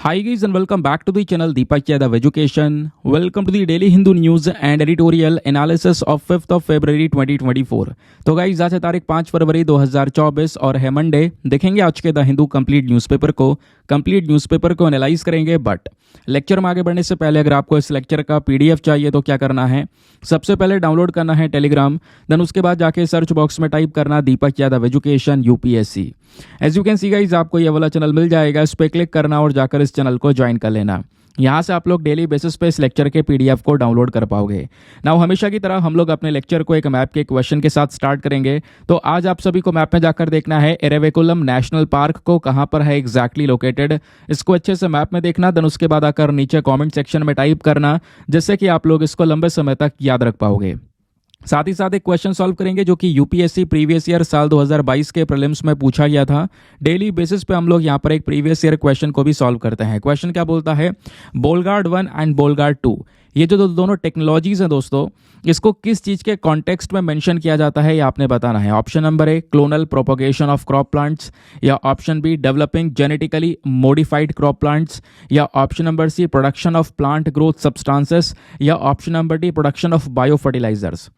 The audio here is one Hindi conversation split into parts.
Hi guys and welcome back to the channel Deepak Yadav Education. Welcome to the Daily Hindu News and Editorial Analysis of 5th of February 2024. तो गाइज आज है तारीख 5 फरवरी 2024 और है मंडे। देखेंगे आज के द हिंदू कंप्लीट न्यूज़पेपर को एनालाइज करेंगे। बट लेक्चर में आगे बढ़ने से पहले अगर आपको इस लेक्चर का पीडीएफ चाहिए तो क्या करना है, सबसे पहले डाउनलोड करना है टेलीग्राम, देन उसके बाद जाके सर्च बॉक्स में टाइप करना Deepak Yadav education UPSC. As you can see guys आपको ये वाला चैनल मिल जाएगा, इस पर क्लिक करना और जाकर इस चैनल को ज्वाइन कर लेना। यहाँ से आप लोग डेली बेसिस पे इस लेक्चर के पीडीएफ को डाउनलोड कर पाओगे। नाउ हमेशा की तरह हम लोग अपने लेक्चर को एक मैप के क्वेश्चन के साथ स्टार्ट करेंगे। तो आज आप सभी को मैप में जाकर देखना है एरेविकुलम नेशनल पार्क को कहाँ पर है एग्जैक्टली लोकेटेड, इसको अच्छे से मैप में देखना। देन उसके बाद आकर नीचे कॉमेंट सेक्शन में टाइप करना, जिससे कि आप लोग इसको लंबे समय तक याद रख पाओगे। साथ ही साथ एक क्वेश्चन सॉल्व करेंगे जो कि यूपीएससी प्रीवियस ईयर साल 2022 के प्रीलिम्स में पूछा गया था। डेली बेसिस पे हम लोग यहाँ पर एक प्रीवियस ईयर क्वेश्चन को भी सॉल्व करते हैं। क्वेश्चन क्या बोलता है, बोलगार्ड 1 एंड बोलगार्ड 2 ये जो दोनों टेक्नोलॉजीज हैं दोस्तों, इसको किस चीज़ के कॉन्टेक्स्ट में मेंशन किया जाता है ये आपने बताना है। Option number A clonal propagation of crop plants, या option B developing genetically modified crop plants, या option number C production of plant growth substances, या option number D production of biofertilisers.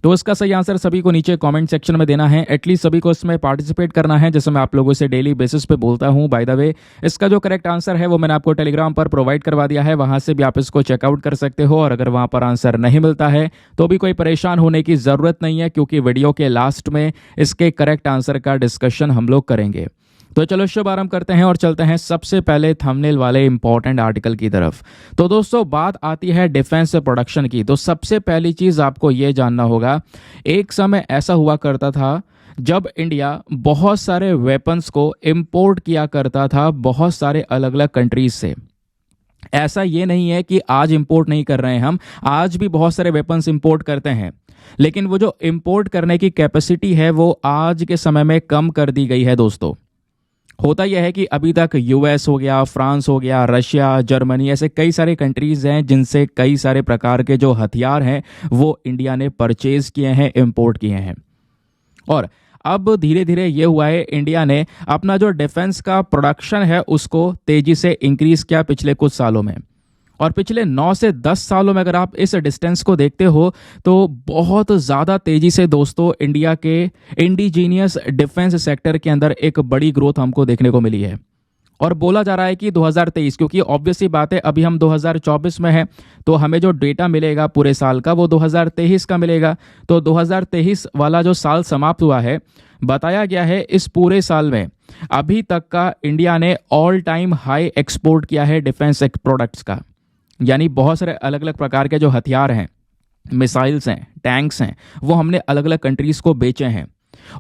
तो इसका सही आंसर सभी को नीचे कमेंट सेक्शन में देना है। एटलीस्ट सभी को इसमें पार्टिसिपेट करना है, जैसे मैं आप लोगों से डेली बेसिस पे बोलता हूं। बाय द वे इसका जो करेक्ट आंसर है वो मैंने आपको टेलीग्राम पर प्रोवाइड करवा दिया है, वहां से भी आप इसको चेकआउट कर सकते हो। और अगर वहां पर आंसर नहीं मिलता है तो भी कोई परेशान होने की ज़रूरत नहीं है, क्योंकि वीडियो के लास्ट में इसके करेक्ट आंसर का डिस्कशन हम लोग करेंगे। तो चलो शुभ आरंभ करते हैं और चलते हैं सबसे पहले थंबनेल वाले इंपॉर्टेंट आर्टिकल की तरफ। तो दोस्तों बात आती है डिफेंस प्रोडक्शन की। तो सबसे पहली चीज़ आपको ये जानना होगा, एक समय ऐसा हुआ करता था जब इंडिया बहुत सारे वेपन्स को इंपोर्ट किया करता था बहुत सारे अलग अलग कंट्रीज से। ऐसा ये नहीं है कि आज इंपोर्ट नहीं कर रहे हैं, हम आज भी बहुत सारे वेपन्स इंपोर्ट करते हैं, लेकिन वो जो इंपोर्ट करने की कैपेसिटी है वो आज के समय में कम कर दी गई है। दोस्तों होता यह है कि अभी तक यूएस हो गया, फ्रांस हो गया, रशिया, जर्मनी, ऐसे कई सारे कंट्रीज हैं जिनसे कई सारे प्रकार के जो हथियार हैं वो इंडिया ने परचेज किए हैं, इंपोर्ट किए हैं। और अब धीरे धीरे ये हुआ है, इंडिया ने अपना जो डिफेंस का प्रोडक्शन है उसको तेजी से इंक्रीज किया पिछले कुछ सालों में। और पिछले 9 से 10 सालों में अगर आप इस डिस्टेंस को देखते हो तो बहुत ज़्यादा तेज़ी से दोस्तों इंडिया के इंडिजीनियस डिफेंस सेक्टर के अंदर एक बड़ी ग्रोथ हमको देखने को मिली है। और बोला जा रहा है कि 2023, क्योंकि ऑब्वियसली बात है अभी हम 2024 में हैं, तो हमें जो डेटा मिलेगा पूरे साल का वो 2023 का मिलेगा। तो 2023 वाला जो साल समाप्त हुआ है, बताया गया है इस पूरे साल में अभी तक का इंडिया ने ऑल टाइम हाई एक्सपोर्ट किया है डिफेंस प्रोडक्ट्स का। यानी बहुत सारे अलग अलग प्रकार के जो हथियार हैं, मिसाइल्स हैं, टैंक्स हैं, वो हमने अलग अलग कंट्रीज़ को बेचे हैं।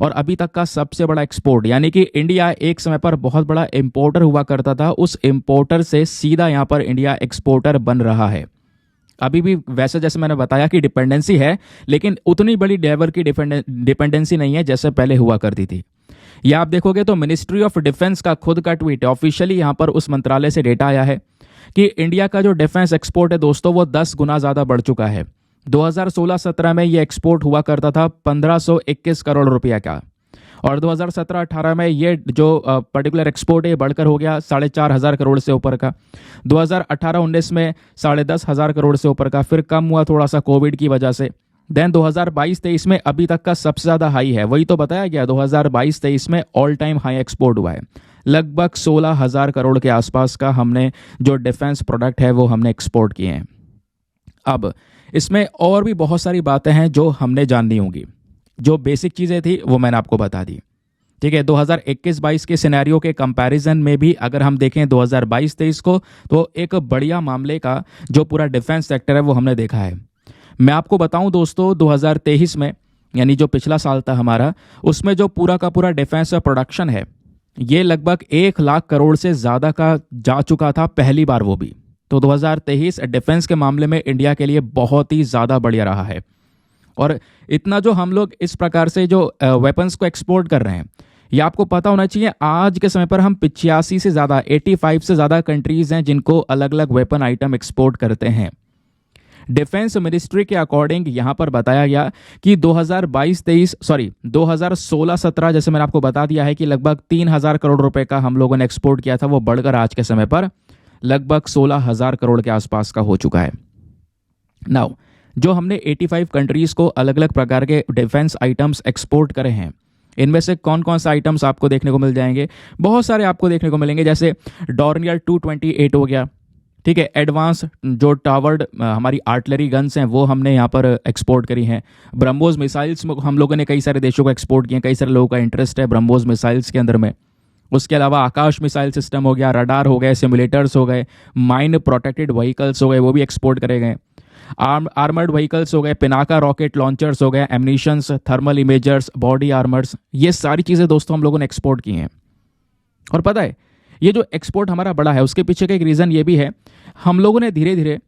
और अभी तक का सबसे बड़ा एक्सपोर्ट, यानी कि इंडिया एक समय पर बहुत बड़ा इंपोर्टर हुआ करता था, उस इंपोर्टर से सीधा यहाँ पर इंडिया एक्सपोर्टर बन रहा है। अभी भी वैसे जैसे मैंने बताया कि डिपेंडेंसी है, लेकिन उतनी बड़ी लेवल की डिपेंडेंसी नहीं है जैसे पहले हुआ करती थी। यह आप देखोगे तो मिनिस्ट्री ऑफ डिफेंस का खुद का ट्वीट ऑफिशियली यहाँ पर उस मंत्रालय से डेटा आया है कि इंडिया का जो डिफेंस एक्सपोर्ट है दोस्तों वो 10 गुना ज़्यादा बढ़ चुका है। 2016-17 में ये एक्सपोर्ट हुआ करता था 1521 करोड़ रुपया का, और 2017-18 में ये जो पर्टिकुलर एक्सपोर्ट है बढ़कर हो गया 4,500 करोड़ से ऊपर का। 2018-19 में 10,500 करोड़ से ऊपर का, फिर कम हुआ थोड़ा सा कोविड की वजह से। देन 2022-23 में अभी तक का सबसे ज़्यादा हाई है, वही तो बताया गया 2022-23 में ऑल टाइम हाई एक्सपोर्ट हुआ है। लगभग 16,000 करोड़ के आसपास का हमने जो डिफेंस प्रोडक्ट है वो हमने एक्सपोर्ट किए हैं। अब इसमें और भी बहुत सारी बातें हैं जो हमने जाननी होंगी। जो बेसिक चीज़ें थी वो मैंने आपको बता दी, ठीक है। 2021-22 के सिनेरियो के कंपैरिजन में भी अगर हम देखें 2022-23 को, तो एक बढ़िया मामले का जो पूरा डिफेंस सेक्टर है वो हमने देखा है। मैं आपको बताऊं दोस्तों 2023 में, यानी जो पिछला साल था हमारा, उसमें जो पूरा का पूरा डिफेंस प्रोडक्शन है ये लगभग 1 लाख करोड़ से ज़्यादा का जा चुका था पहली बार, वो भी। तो 2023 डिफेंस के मामले में इंडिया के लिए बहुत ही ज़्यादा बढ़िया रहा है। और इतना जो हम लोग इस प्रकार से जो वेपन्स को एक्सपोर्ट कर रहे हैं, ये आपको पता होना चाहिए आज के समय पर हम 85 से ज़्यादा 85 से ज़्यादा कंट्रीज़ हैं जिनको अलग अलग वेपन आइटम एक्सपोर्ट करते हैं। डिफेंस मिनिस्ट्री के अकॉर्डिंग यहाँ पर बताया गया कि 2016-17 जैसे मैंने आपको बता दिया है कि लगभग 3,000 करोड़ रुपए का हम लोगों ने एक्सपोर्ट किया था, वो बढ़कर आज के समय पर लगभग 16,000 करोड़ के आसपास का हो चुका है। नाउ जो हमने 85 कंट्रीज़ को अलग अलग प्रकार के डिफेंस आइटम्स एक्सपोर्ट करे हैं, इनमें से कौन कौन सा आइटम्स आपको देखने को मिल जाएंगे? बहुत सारे आपको देखने को मिलेंगे, जैसे डॉर्नियर 228 हो गया, ठीक है। एडवांस जो टावर्ड हमारी आर्टिलरी गन्स हैं वो हमने यहाँ पर एक्सपोर्ट करी हैं। ब्रह्मोस मिसाइल्स हम लोगों ने कई सारे देशों को एक्सपोर्ट किए हैं, कई सारे लोगों का इंटरेस्ट है ब्रह्मोस मिसाइल्स के अंदर में। उसके अलावा आकाश मिसाइल सिस्टम हो गया, रडार हो गए, सिमुलेटर्स हो गए, माइन प्रोटेक्टेड व्हीकल्स हो गए, वो भी एक्सपोर्ट करे गए। आर्मर्ड व्हीकल्स हो गए, पिनाका रॉकेट लॉन्चर्स हो गए, एमनीशंस, थर्मल इमेजर्स, बॉडी आर्मर्स, ये सारी चीज़ें दोस्तों हम लोगों ने एक्सपोर्ट की हैं। और पता है ये जो एक्सपोर्ट हमारा बड़ा है उसके पीछे का एक रीज़न ये भी है, हम लोगों ने धीरे धीरे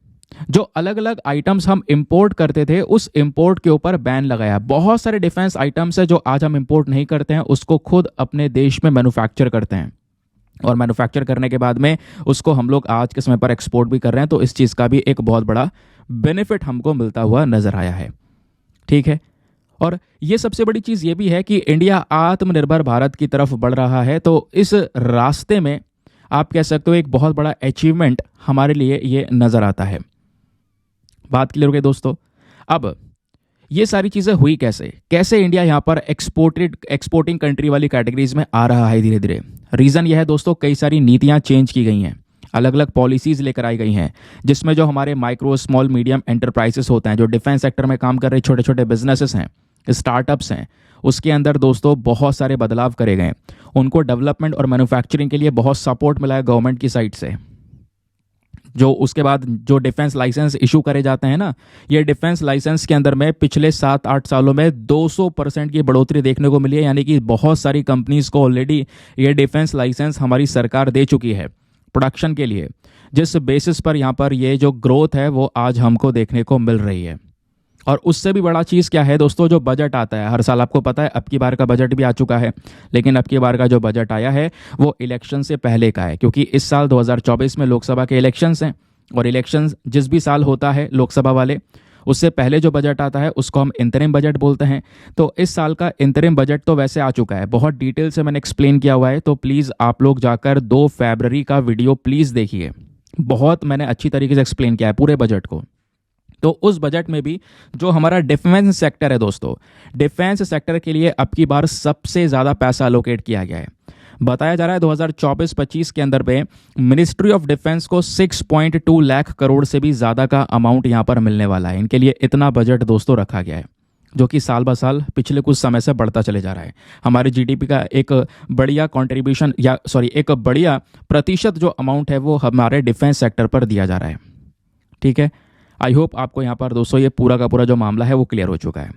जो अलग अलग आइटम्स हम इंपोर्ट करते थे उस इंपोर्ट के ऊपर बैन लगाया। बहुत सारे डिफेंस आइटम्स है जो आज हम इंपोर्ट नहीं करते हैं, उसको खुद अपने देश में मैन्युफैक्चर करते हैं, और मैन्युफैक्चर करने के बाद में उसको हम लोग आज के समय पर एक्सपोर्ट भी कर रहे हैं। तो इस चीज़ का भी एक बहुत बड़ा बेनिफिट हमको मिलता हुआ नजर आया है, ठीक है। और ये सबसे बड़ी चीज़ ये भी है कि इंडिया आत्मनिर्भर भारत की तरफ बढ़ रहा है, तो इस रास्ते में आप कह सकते हो एक बहुत बड़ा अचीवमेंट हमारे लिए ये नज़र आता है। बात क्लियर हो गई दोस्तों। अब ये सारी चीज़ें हुई कैसे, कैसे इंडिया यहाँ पर एक्सपोर्टिंग कंट्री वाली कैटेगरीज में आ रहा है धीरे धीरे? रीज़न यह है दोस्तों, कई सारी नीतियाँ चेंज की गई हैं, अलग अलग पॉलिसीज़ लेकर आई गई हैं, जिसमें जो हमारे माइक्रो स्मॉल मीडियम एंटरप्राइजेस होते हैं, जो डिफेंस सेक्टर में काम कर रहे छोटे छोटे बिजनेसेस हैं, स्टार्टअप्स हैं, उसके अंदर दोस्तों बहुत सारे बदलाव करे गए। उनको डेवलपमेंट और मैन्युफैक्चरिंग के लिए बहुत सपोर्ट मिला है गवर्नमेंट की साइड से। जो उसके बाद जो डिफेंस लाइसेंस इशू करे जाते हैं ना, ये डिफेंस लाइसेंस के अंदर में पिछले 7-8 सालों में 200% की बढ़ोतरी देखने को मिली है। यानी कि बहुत सारी कंपनीज को ऑलरेडी ये डिफेंस लाइसेंस हमारी सरकार दे चुकी है प्रोडक्शन के लिए, जिस बेसिस पर यहाँ पर ये जो ग्रोथ है वो आज हमको देखने को मिल रही है। और उससे भी बड़ा चीज़ क्या है दोस्तों, जो बजट आता है हर साल, आपको पता है अब की बार का बजट भी आ चुका है, लेकिन अब की बार का जो बजट आया है वो इलेक्शन से पहले का है, क्योंकि इस साल 2024 में लोकसभा के इलेक्शंस हैं, और इलेक्शंस जिस भी साल होता है लोकसभा वाले, उससे पहले जो बजट आता है उसको हम इंतरिम बजट बोलते हैं। तो इस साल का इंतरिम बजट तो वैसे आ चुका है, बहुत डिटेल से मैंने एक्सप्लेन किया हुआ है, तो प्लीज़ आप लोग जाकर 2 फरवरी का वीडियो प्लीज़ देखिए, बहुत मैंने अच्छी तरीके से एक्सप्लेन किया है पूरे बजट को। तो उस बजट में भी जो हमारा डिफेंस सेक्टर है दोस्तों, डिफेंस सेक्टर के लिए अब की बार सबसे ज़्यादा पैसा अलोकेट किया गया है। बताया जा रहा है 2024-25 के अंदर में मिनिस्ट्री ऑफ डिफेंस को 6.2 लाख करोड़ से भी ज़्यादा का अमाउंट यहाँ पर मिलने वाला है। इनके लिए इतना बजट दोस्तों रखा गया है, जो कि साल ब साल पिछले कुछ समय से बढ़ता चले जा रहा है। हमारे जीडीपी का एक बढ़िया कंट्रीब्यूशन एक बढ़िया प्रतिशत जो अमाउंट है वो हमारे डिफेंस सेक्टर पर दिया जा रहा है, ठीक है। आई होप आपको यहाँ पर दोस्तों ये पूरा का पूरा जो मामला है वो क्लियर हो चुका है,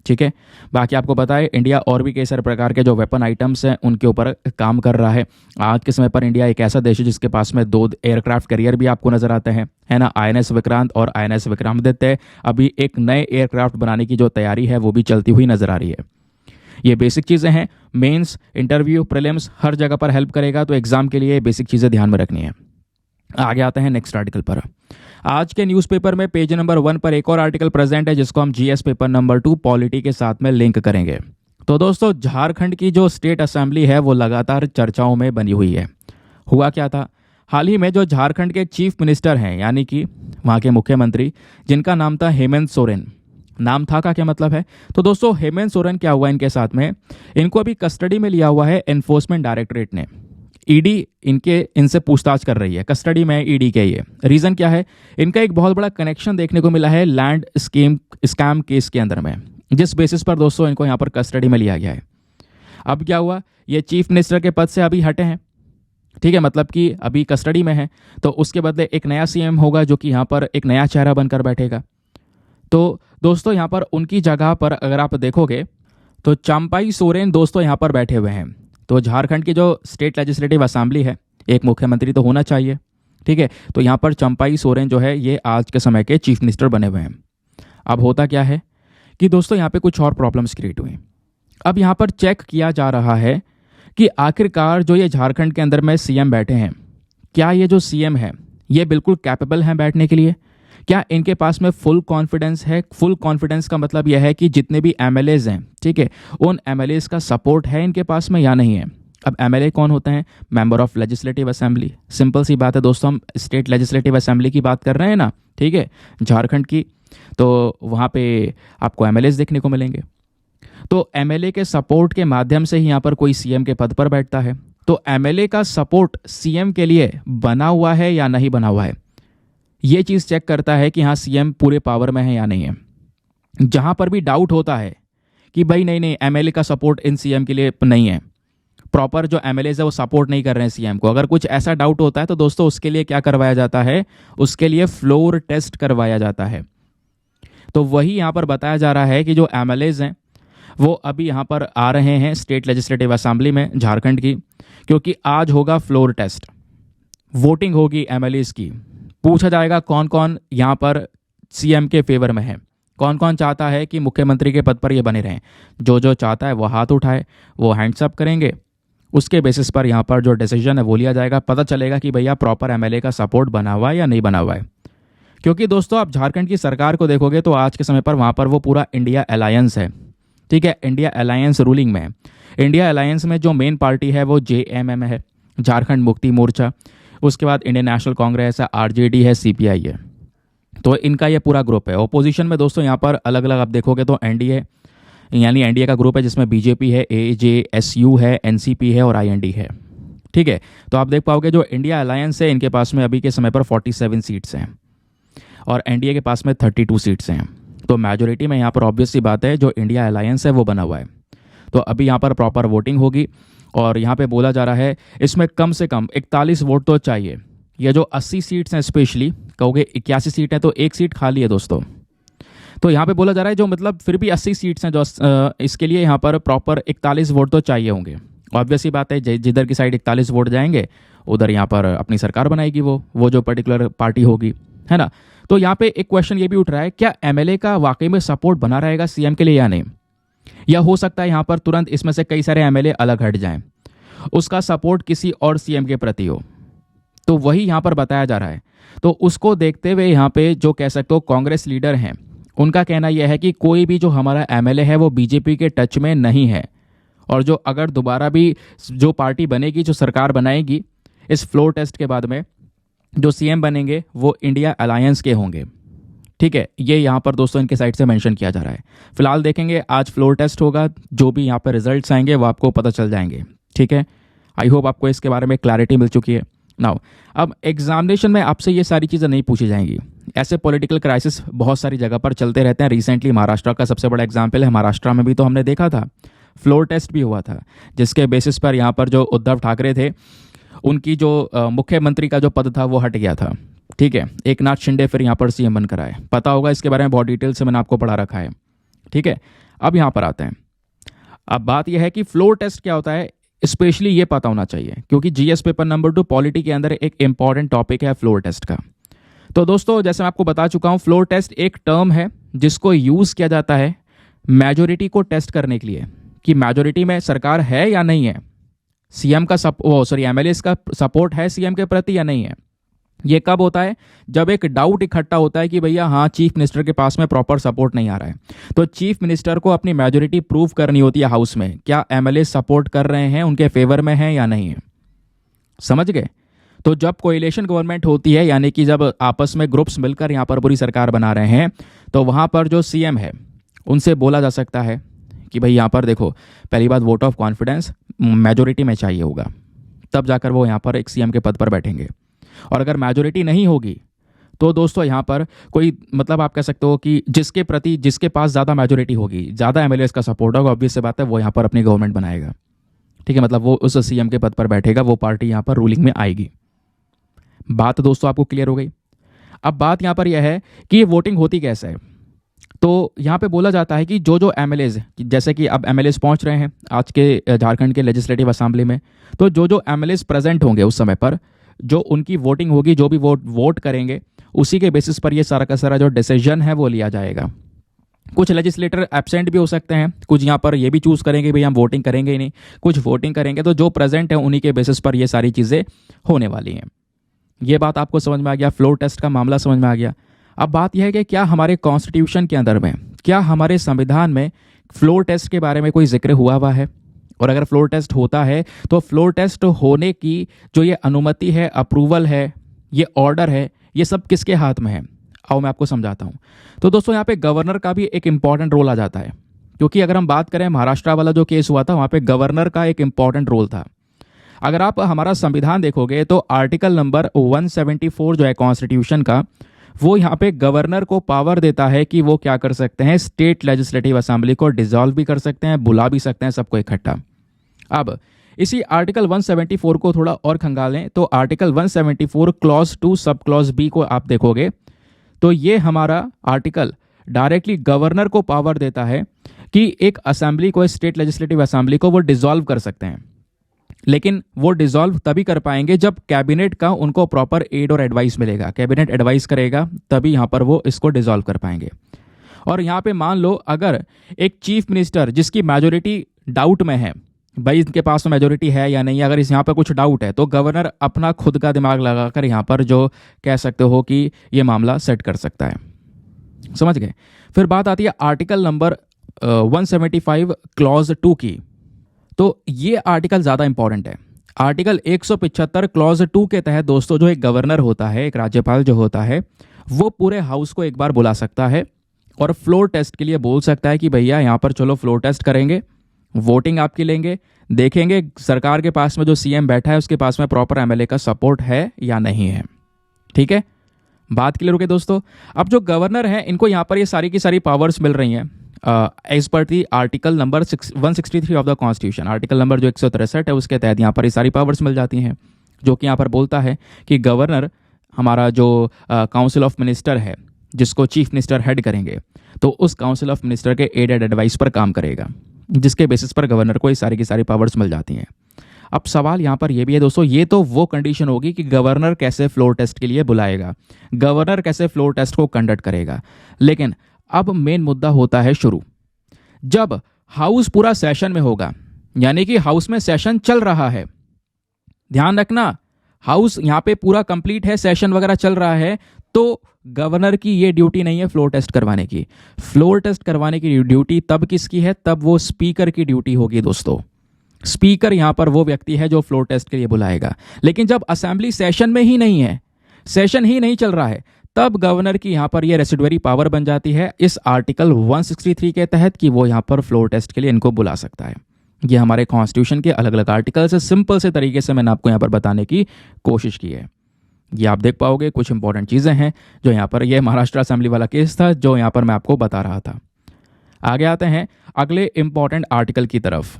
ठीक है। बाकी आपको पता है इंडिया और भी कई सारे प्रकार के जो वेपन आइटम्स हैं उनके ऊपर काम कर रहा है। आज के समय पर इंडिया एक ऐसा देश है जिसके पास में 2 एयरक्राफ्ट कैरियर भी आपको नजर आते हैं, है ना, INS विक्रांत और INS विक्रमादित्य। अभी एक नए एयरक्राफ्ट बनाने की जो तैयारी है वो भी चलती हुई नजर आ रही है। ये बेसिक चीज़ें हैं, मेंस, इंटरव्यू, प्रीलिम्स हर जगह पर हेल्प करेगा, तो एग्जाम के लिए बेसिक चीज़ें ध्यान में रखनी है। आगे आते हैं नेक्स्ट आर्टिकल पर। आज के न्यूज़पेपर में पेज नंबर 1 पर एक और आर्टिकल प्रेजेंट है जिसको हम GS पेपर नंबर 2 पॉलिटी के साथ में लिंक करेंगे। तो दोस्तों झारखंड की जो स्टेट असेंबली है वो लगातार चर्चाओं में बनी हुई है। हुआ क्या था, हाल ही में जो झारखंड के चीफ मिनिस्टर हैं, यानी कि वहाँ के मुख्यमंत्री, जिनका नाम था हेमंत सोरेन। नाम था का क्या मतलब है, तो दोस्तों हेमंत सोरेन क्या हुआ इनके साथ में, इनको अभी कस्टडी में लिया हुआ है एनफोर्समेंट डायरेक्टरेट ने। ईडी इनसे पूछताछ कर रही है, कस्टडी में ईडी के। ये रीज़न क्या है, इनका एक बहुत बड़ा कनेक्शन देखने को मिला है लैंड स्कैम केस के अंदर में, जिस बेसिस पर दोस्तों इनको यहाँ पर कस्टडी में लिया गया है। अब क्या हुआ, ये चीफ मिनिस्टर के पद से अभी हटे हैं, ठीक है, मतलब कि अभी कस्टडी में है, तो उसके बदले एक नया CM होगा जो कि यहाँ पर एक नया चेहरा बनकर बैठेगा। तो दोस्तों यहाँ पर उनकी जगह पर अगर आप देखोगे तो चंपाई सोरेन दोस्तों यहाँ पर बैठे हुए हैं। तो झारखंड की जो स्टेट लेजिस्लेटिव असेंबली है, एक मुख्यमंत्री तो होना चाहिए, ठीक है। तो यहाँ पर चंपाई सोरेन जो है ये आज के समय के चीफ मिनिस्टर बने हुए हैं। अब होता क्या है कि दोस्तों यहाँ पे कुछ और प्रॉब्लम्स क्रिएट हुई। अब यहाँ पर चेक किया जा रहा है कि आखिरकार जो ये झारखंड के अंदर में CM बैठे हैं, क्या ये जो CM है ये बिल्कुल कैपेबल हैं बैठने के लिए, क्या इनके पास में फुल कॉन्फिडेंस है। फुल कॉन्फिडेंस का मतलब यह है कि जितने भी MLAs हैं, ठीक है, उन MLAs का सपोर्ट है इनके पास में या नहीं है। अब एमएलए कौन होते हैं? Member of legislative assembly. Simple सी बात है दोस्तों, हम स्टेट लेजिस्लेटिव असेंबली की बात कर रहे हैं ना, ठीक है, झारखंड की। तो वहाँ पे आपको एमएलएस देखने को मिलेंगे। तो एमएलए के सपोर्ट के माध्यम से ही यहाँ पर कोई सीएम के पद पर बैठता है। तो एमएलए का सपोर्ट सीएम के लिए बना हुआ है या नहीं बना हुआ है, ये चीज़ चेक करता है कि हाँ सीएम पूरे पावर में है या नहीं है। जहाँ पर भी डाउट होता है कि भाई नहीं नहीं एमएलए का सपोर्ट इन सीएम के लिए नहीं है, प्रॉपर जो एमएलए है वो सपोर्ट नहीं कर रहे हैं सीएम को, अगर कुछ ऐसा डाउट होता है तो दोस्तों उसके लिए क्या करवाया जाता है, उसके लिए फ्लोर टेस्ट करवाया जाता है। तो वही यहाँ पर बताया जा रहा है कि जो एमएलएज हैं वो अभी यहाँ पर आ रहे हैं स्टेट लेजिस्लेटिव असेंबली में झारखंड की, क्योंकि आज होगा फ्लोर टेस्ट, वोटिंग होगी एमएलएज की। पूछा जाएगा कौन कौन यहाँ पर सीएम के फेवर में है, कौन कौन चाहता है कि मुख्यमंत्री के पद पर ये बने रहें। जो जो चाहता है वो हाथ उठाए, वो हैंड्स अप करेंगे, उसके बेसिस पर यहाँ पर जो डिसीजन है वो लिया जाएगा। पता चलेगा कि भैया प्रॉपर एमएलए का सपोर्ट बना हुआ है या नहीं बना हुआ है। क्योंकि दोस्तों आप झारखंड की सरकार को देखोगे तो आज के समय पर वहाँ पर वो पूरा इंडिया अलायंस है, ठीक है, इंडिया अलायंस रूलिंग में है। इंडिया अलायंस में जो मेन पार्टी है वो जेएमएम है, झारखंड मुक्ति मोर्चा, उसके बाद इंडियन नेशनल कांग्रेस है, आरजेडी है, सीपीआई है। तो इनका ये पूरा ग्रुप है। ओपोजिशन में दोस्तों यहाँ पर अलग अलग आप देखोगे तो एनडीए, यानी एनडीए का ग्रुप है जिसमें बीजेपी है, एजेएसयू है, एनसीपी है और आईएनडी है, ठीक है। तो आप देख पाओगे जो इंडिया अलायंस है इनके पास में अभी के समय पर 47 सीट्स हैं और एनडीए के पास में 32 सीट्स हैं। तो मेजोरिटी में यहाँ पर ऑब्वियस सी बात है जो इंडिया अलायंस है वो बना हुआ है। तो अभी यहाँ पर प्रॉपर वोटिंग होगी और यहाँ पे बोला जा रहा है इसमें कम से कम 41 वोट तो चाहिए। ये जो 80 सीट्स हैं, स्पेशली कहोगे 81 सीट है तो एक सीट खाली है दोस्तों। तो यहाँ पे बोला जा रहा है जो मतलब फिर भी 80 सीट्स हैं जो इसके लिए यहाँ पर प्रॉपर 41 वोट तो चाहिए होंगे। ऑब्वियस ही बात है जिधर की साइड 41 वोट जाएंगे उधर यहाँ पर अपनी सरकार बनाएगी वो जो पर्टिकुलर पार्टी होगी, है ना। तो यहाँ पे एक क्वेश्चन ये भी उठ रहा है, क्या एमएलए का वाकई में सपोर्ट बना रहेगा सीएम के लिए या नहीं, या हो सकता है यहाँ पर तुरंत इसमें से कई सारे एमएलए अलग हट जाएं, उसका सपोर्ट किसी और सीएम के प्रति हो। तो वही यहाँ पर बताया जा रहा है। तो उसको देखते हुए यहाँ पे जो कह सकते हो कांग्रेस लीडर हैं उनका कहना यह है कि कोई भी जो हमारा एमएलए है वो बीजेपी के टच में नहीं है, और जो अगर दोबारा भी जो पार्टी बनेगी, जो सरकार बनाएगी इस फ्लोर टेस्ट के बाद में, जो सीएम बनेंगे वो इंडिया अलायंस के होंगे, ठीक है। ये यहाँ पर दोस्तों इनके साइड से मेंशन किया जा रहा है। फिलहाल देखेंगे, आज फ्लोर टेस्ट होगा, जो भी यहाँ पर रिजल्ट्स आएंगे वो आपको पता चल जाएंगे, ठीक है। आई होप आपको इसके बारे में क्लैरिटी मिल चुकी है। नाउ अब एग्जामिनेशन में आपसे ये सारी चीज़ें नहीं पूछी जाएंगी। ऐसे पॉलिटिकल क्राइसिस बहुत सारी जगह पर चलते रहते हैं। रिसेंटली महाराष्ट्र का सबसे बड़ा एग्जाम्पल है, महाराष्ट्र में भी तो हमने देखा था फ्लोर टेस्ट भी हुआ था, जिसके बेसिस पर यहाँ पर जो उद्धव ठाकरे थे उनकी जो मुख्यमंत्री का जो पद था वो हट गया था, ठीक है। एक नाथ शिंदे फिर यहाँ पर सीएम बनकर आए। पता होगा इसके बारे में, बहुत डिटेल से मैंने आपको पढ़ा रखा है, ठीक है। अब यहाँ पर आते हैं। अब बात यह है कि फ्लोर टेस्ट क्या होता है, स्पेशली ये पता होना चाहिए, क्योंकि जीएस पेपर नंबर 2 पॉलिटी के अंदर एक इंपॉर्टेंट टॉपिक है फ्लोर टेस्ट का। तो दोस्तों जैसे मैं आपको बता चुका हूँ, फ्लोर टेस्ट एक टर्म है जिसको यूज़ किया जाता है मेजोरिटी को टेस्ट करने के लिए कि मेजोरिटी में सरकार है या नहीं है, सीएम का एमएलए का सपोर्ट है सीएम के प्रति या नहीं है। ये कब होता है, जब एक डाउट इकट्ठा होता है कि भैया हाँ चीफ मिनिस्टर के पास में प्रॉपर सपोर्ट नहीं आ रहा है, तो चीफ मिनिस्टर को अपनी मेजोरिटी प्रूव करनी होती है हाउस में, क्या एमएलए सपोर्ट कर रहे हैं, उनके फेवर में है या नहीं है। समझ गए। तो जब कोएलिशन गवर्नमेंट होती है, यानी कि जब आपस में ग्रुप्स मिलकर यहाँ पर पूरी सरकार बना रहे हैं, तो वहाँ पर जो सीएम है उनसे बोला जा सकता है कि भाई यहाँ पर देखो, पहली बात वोट ऑफ कॉन्फिडेंस मेजोरिटी में चाहिए होगा, तब जाकर वो यहाँ पर एक सीएम के पद पर बैठेंगे। और अगर मेजोरिटी नहीं होगी तो दोस्तों यहाँ पर कोई मतलब आप कह सकते हो कि जिसके पास ज़्यादा मेजोरिटी होगी, ज़्यादा एमएलए का सपोर्ट होगा, ऑब्वियस से बात है वो यहाँ पर अपनी गवर्नमेंट बनाएगा, ठीक है। मतलब वो उस सीएम के पद पर बैठेगा, वो पार्टी यहाँ पर रूलिंग में आएगी। बात दोस्तों आपको क्लियर हो गई। अब बात यहाँ पर यह है कि ये वोटिंग होती कैसे है। तो यहाँ पे बोला जाता है कि जो एमएलएज, जैसे कि अब एमएलएज पहुँच रहे हैं आज के झारखंड के लेजिस्लेटिव असेंबली में, तो जो एमएलएज प्रेजेंट होंगे उस समय पर, जो उनकी वोटिंग होगी, जो भी वोट करेंगे, उसी के बेसिस पर ये सारा का सारा जो डिसीजन है वो लिया जाएगा। कुछ लेजिस्लेटर एब्सेंट भी हो सकते हैं, कुछ यहाँ पर ये भी चूज़ करेंगे भाई हम वोटिंग करेंगे ही नहीं, कुछ वोटिंग करेंगे। तो जो प्रेजेंट है उन्हीं के बेसिस पर ये सारी चीज़ें होने वाली हैं। ये बात आपको समझ में आ गया, फ्लोर टेस्ट का मामला समझ में आ गया। अब बात यह है कि क्या हमारे कॉन्स्टिट्यूशन के अंदर में, क्या हमारे संविधान में फ्लोर टेस्ट के बारे में कोई जिक्र हुआ है, और अगर फ्लोर टेस्ट होता है तो फ्लोर टेस्ट होने की जो ये अनुमति है, अप्रूवल है, ये ऑर्डर है, ये सब किसके हाथ में है? आओ मैं आपको समझाता हूँ। तो दोस्तों यहाँ पे गवर्नर का भी एक इंपॉर्टेंट रोल आ जाता है, क्योंकि अगर हम बात करें महाराष्ट्र वाला जो केस हुआ था, वहाँ पे गवर्नर का एक इंपॉर्टेंट रोल था। अगर आप हमारा संविधान देखोगे तो आर्टिकल नंबर 174 जो है कॉन्स्टिट्यूशन का, वो यहाँ पे गवर्नर को पावर देता है कि वो क्या कर सकते हैं, स्टेट लेजिस्लेटिव असेंबली को डिसॉल्व भी कर सकते हैं, बुला भी सकते हैं सबको इकट्ठा। अब इसी आर्टिकल 174 को थोड़ा और खंगालें तो article 174 clause 2 sub clause B को आप देखोगे तो ये हमारा आर्टिकल डायरेक्टली गवर्नर को पावर देता है कि एक असेंबली को, स्टेट लेजिस्लेटिव असेंबली को वो डिसॉल्व कर सकते हैं। लेकिन वो डिसॉल्व तभी कर पाएंगे जब कैबिनेट का उनको प्रॉपर एड और एडवाइस मिलेगा, कैबिनेट एडवाइस करेगा तभी यहाँ पर वो इसको डिसॉल्व कर पाएंगे। और यहाँ पे मान लो अगर एक चीफ मिनिस्टर जिसकी मेजोरिटी डाउट में है, भाई इनके पास में मेजोरिटी है या नहीं, अगर इस यहाँ पर कुछ डाउट है तो गवर्नर अपना खुद का दिमाग लगाकर यहाँ पर जो कह सकते हो कि ये मामला सेट कर सकता है। समझ गए? फिर बात आती है आर्टिकल नंबर 175 क्लॉज 2 की। तो ये आर्टिकल ज़्यादा इंपॉर्टेंट है। आर्टिकल 175 क्लॉज 2 के तहत दोस्तों जो एक गवर्नर होता है, एक राज्यपाल जो होता है, वो पूरे हाउस को एक बार बुला सकता है और फ्लोर टेस्ट के लिए बोल सकता है कि भैया यहाँ पर चलो फ्लोर टेस्ट करेंगे, वोटिंग आपकी लेंगे, देखेंगे सरकार के पास में जो सीएम बैठा है उसके पास में प्रॉपर एमएलए का सपोर्ट है या नहीं है। ठीक है, बात क्लियर हो गई दोस्तों। अब जो गवर्नर है इनको यहाँ पर ये सारी की सारी पावर्स मिल रही हैं as per the article number 163 of the constitution. Article number जो 163 है उसके तहत यहाँ पर ये सारी पावर्स मिल जाती हैं, जो कि यहाँ पर बोलता है कि गवर्नर हमारा जो काउंसिल ऑफ मिनिस्टर है, जिसको चीफ मिनिस्टर हेड करेंगे, तो उस काउंसिल ऑफ मिनिस्टर के एड एंड एडवाइस पर काम करेगा, जिसके बेसिस पर गवर्नर को ये सारी की सारी पावर्स मिल जाती हैं। अब सवाल यहाँ पर यह भी है दोस्तों, ये तो वो कंडीशन होगी कि गवर्नर कैसे फ्लोर टेस्ट के लिए बुलाएगा, गवर्नर कैसे फ्लोर टेस्ट को कंडक्ट करेगा। लेकिन अब मेन मुद्दा होता है शुरू, जब हाउस पूरा सेशन में होगा, यानी कि हाउस में सेशन चल रहा है। ध्यान रखना, हाउस यहाँ पे पूरा कंप्लीट है, सेशन वगैरह चल रहा है, तो गवर्नर की ये ड्यूटी नहीं है फ्लोर टेस्ट करवाने की। फ्लोर टेस्ट करवाने की ड्यूटी तब किसकी है? तब वो स्पीकर की ड्यूटी होगी दोस्तों। स्पीकर यहाँ पर वो व्यक्ति है जो फ्लोर टेस्ट के लिए बुलाएगा। लेकिन जब असेंबली सेशन में ही नहीं है, सेशन ही नहीं चल रहा है, तब गवर्नर की यहाँ पर ये रेसिडुअरी पावर बन जाती है इस आर्टिकल 163 के तहत कि वो यहाँ पर फ्लोर टेस्ट के लिए इनको बुला सकता है। ये हमारे कॉन्स्टिट्यूशन के अलग अलग आर्टिकल से सिंपल से तरीके से मैंने आपको यहाँ पर बताने की कोशिश की है। ये आप देख पाओगे, कुछ इंपॉर्टेंट चीज़ें हैं जो यहाँ पर, ये महाराष्ट्र असेंबली वाला केस था जो यहाँ पर मैं आपको बता रहा था। आगे आते हैं अगले इंपॉर्टेंट आर्टिकल की तरफ।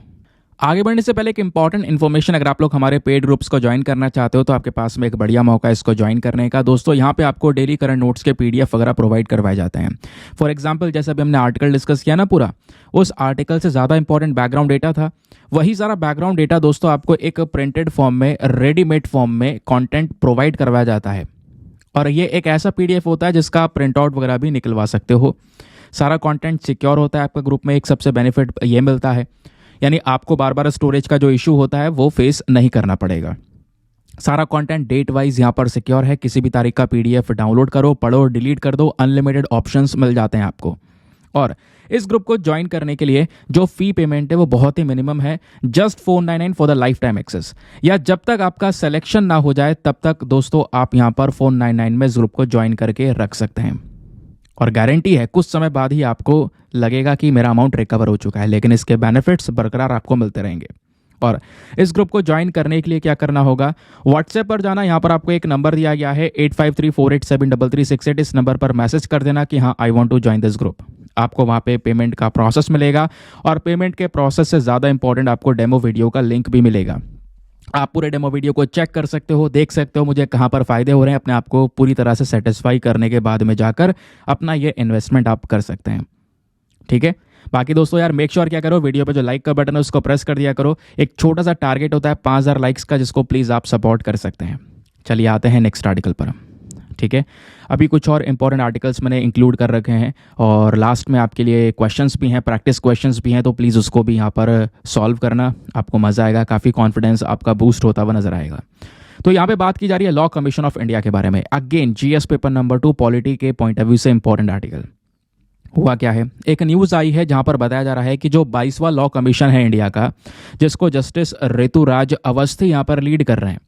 आगे बढ़ने से पहले एक इंपॉर्टेंट इन्फॉर्मेशन, अगर आप लोग हमारे पेड ग्रुप्स को ज्वाइन करना चाहते हो तो आपके पास में एक बढ़िया मौका है इसको ज्वाइन करने का। दोस्तों यहाँ पे आपको डेली करंट नोट्स के पीडीएफ वगैरह प्रोवाइड करवाए जाते हैं। फॉर एग्जांपल जैसे अभी हमने आर्टिकल डिस्कस किया ना पूरा, उस आर्टिकल से ज़्यादा इंपॉर्टेंट बैकग्राउंड डेटा था, वही सारा बैकग्राउंड डेटा दोस्तों आपको एक प्रिंटेड फॉर्म में, रेडीमेड फॉर्म में कॉन्टेंट प्रोवाइड करवाया जाता है। और ये एक ऐसा पीडीएफ होता है जिसका आप प्रिंट आउट वगैरह भी निकलवा सकते हो। सारा कंटेंट सिक्योर होता है आपका ग्रुप में। एक सबसे बेनिफिट ये मिलता है, यानी आपको बार बार स्टोरेज का जो इशू होता है वो फेस नहीं करना पड़ेगा। सारा कंटेंट डेट वाइज यहाँ पर सिक्योर है। किसी भी तारीख का पीडीएफ डाउनलोड करो, पढ़ो, डिलीट कर दो, अनलिमिटेड ऑप्शंस मिल जाते हैं आपको। और इस ग्रुप को ज्वाइन करने के लिए जो फी पेमेंट है वो बहुत ही मिनिमम है, just 499 for the lifetime access. या जब तक आपका सिलेक्शन ना हो जाए तब तक दोस्तों आप यहाँ पर 499 में इस ग्रुप को ज्वाइन करके रख सकते हैं। और गारंटी है कुछ समय बाद ही आपको लगेगा कि मेरा अमाउंट रिकवर हो चुका है, लेकिन इसके बेनिफिट्स बरकरार आपको मिलते रहेंगे। और इस ग्रुप को ज्वाइन करने के लिए क्या करना होगा, व्हाट्सएप पर जाना, यहाँ पर आपको एक नंबर दिया गया है 8534873368। इस नंबर पर मैसेज कर देना कि हाँ I want to join this group. आपको वहाँ पे पेमेंट का प्रोसेस मिलेगा, और पेमेंट के प्रोसेस से ज़्यादा इंपॉर्टेंट आपको डेमो वीडियो का लिंक भी मिलेगा। आप पूरे डेमो वीडियो को चेक कर सकते हो, देख सकते हो मुझे कहाँ पर फ़ायदे हो रहे हैं, अपने आप को पूरी तरह से सेटिस्फाई करने के बाद में जाकर अपना ये इन्वेस्टमेंट आप कर सकते हैं। ठीक है, बाकी दोस्तों यार मेक श्योर क्या करो, वीडियो पे जो लाइक का बटन है उसको प्रेस कर दिया करो। एक छोटा सा टारगेट होता है 5000 लाइक्स का, जिसको प्लीज़ आप सपोर्ट कर सकते हैं। चलिए आते हैं नेक्स्ट आर्टिकल पर। ठीक है, अभी कुछ और इंपॉर्टेंट आर्टिकल्स मैंने इंक्लूड कर रखे हैं, और लास्ट में आपके लिए क्वेश्चंस भी हैं, प्रैक्टिस क्वेश्चंस भी हैं, तो प्लीज़ उसको भी यहाँ पर सॉल्व करना, आपको मज़ा आएगा, काफ़ी कॉन्फिडेंस आपका बूस्ट होता हुआ नजर आएगा। तो यहाँ पे बात की जा रही है लॉ कमीशन ऑफ इंडिया के बारे में। Again GS paper number 2 polity के पॉइंट ऑफ व्यू से इंपॉर्टेंट आर्टिकल। हुआ क्या है, एक न्यूज़ आई है जहां पर बताया जा रहा है कि जो 22वां लॉ कमीशन है इंडिया का, जिसको जस्टिस ऋतुराज अवस्थी यहां पर लीड कर रहे हैं,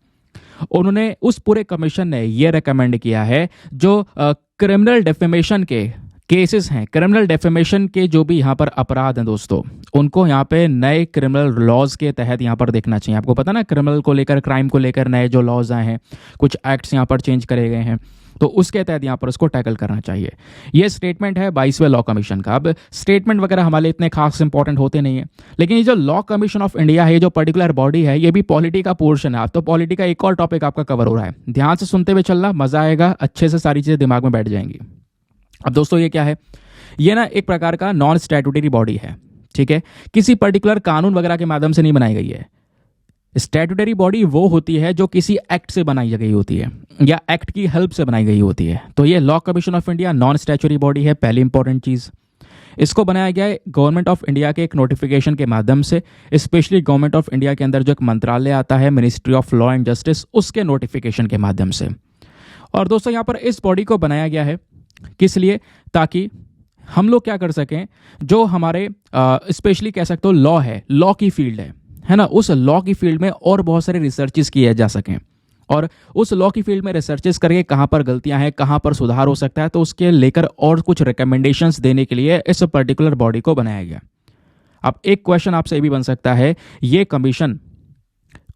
उन्होंने उस पूरे कमीशन ने ये रेकमेंड किया है जो क्रिमिनल डेफेमेशन के केसेस हैं, क्रिमिनल डेफेमेशन के जो भी यहाँ पर अपराध हैं दोस्तों, उनको यहाँ पे नए क्रिमिनल लॉज के तहत यहाँ पर देखना चाहिए। आपको पता ना, क्रिमिनल को लेकर, क्राइम को लेकर नए जो लॉज आए हैं, कुछ एक्ट्स यहाँ पर चेंज करे गए हैं, तो उसके तहत यहाँ पर उसको टैकल करना चाहिए। ये स्टेटमेंट है 22वें लॉ कमीशन का। अब स्टेटमेंट वगैरह हमारे इतने खास इंपॉर्टेंट होते नहीं है, लेकिन ये जो लॉ कमीशन ऑफ इंडिया है, ये जो पर्टिकुलर बॉडी है, ये भी पॉलिटी का पोर्शन है। तो पॉलिटी का एक और टॉपिक आपका कवर हो रहा है, ध्यान से सुनते हुए चलना, मजा आएगा, अच्छे से सारी चीज़ें दिमाग में बैठ जाएंगी। अब दोस्तों ये क्या है, ये ना एक प्रकार का नॉन स्टैट्यूटरी बॉडी है, ठीक है, किसी पर्टिकुलर कानून वगैरह के माध्यम से नहीं बनाई गई है। स्टैट्यूटरी बॉडी वो होती है जो किसी एक्ट से बनाई गई होती है या एक्ट की हेल्प से बनाई गई होती है। तो ये law commission of India non statutory body है, पहली इंपॉर्टेंट चीज़। इसको बनाया गया है गवर्नमेंट ऑफ इंडिया के एक नोटिफिकेशन के माध्यम से, स्पेशली गवर्नमेंट ऑफ इंडिया के अंदर जो एक मंत्रालय आता है, ministry of law and justice, उसके नोटिफिकेशन के माध्यम से। और दोस्तों यहाँ पर इस बॉडी को बनाया गया है किस लिए, ताकि हम लोग क्या कर सकें, जो हमारे स्पेशली कह सकते हो लॉ है, लॉ की फील्ड है ना, उस लॉ की फील्ड में और बहुत सारे रिसर्चेस किए जा सकें, और उस लॉ की फील्ड में रिसर्चेस करके कहाँ पर गलतियां हैं, कहाँ पर सुधार हो सकता है, तो उसके लेकर और कुछ रिकमेंडेशंस देने के लिए इस पर्टिकुलर बॉडी को बनाया गया। अब एक क्वेश्चन आपसे भी बन सकता है, ये कमीशन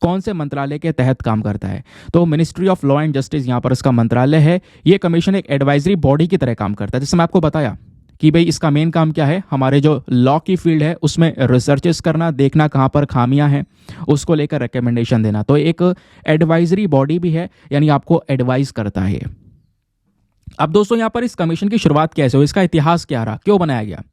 कौन से मंत्रालय के तहत काम करता है? तो ministry of law and justice यहाँ पर इसका मंत्रालय है। ये कमीशन एक एडवाइजरी बॉडी की तरह काम करता है। जैसे मैं आपको बताया कि भाई इसका मेन काम क्या है, हमारे जो लॉ की फील्ड है उसमें रिसर्चेस करना, देखना कहाँ पर खामियां हैं, उसको लेकर रिकमेंडेशन देना। तो एक एडवाइजरी बॉडी भी है, यानी आपको एडवाइज करता है। अब दोस्तों यहाँ पर इस कमीशन की शुरुआत कैसे हुई, इसका इतिहास क्या रहा, क्यों बनाया गया?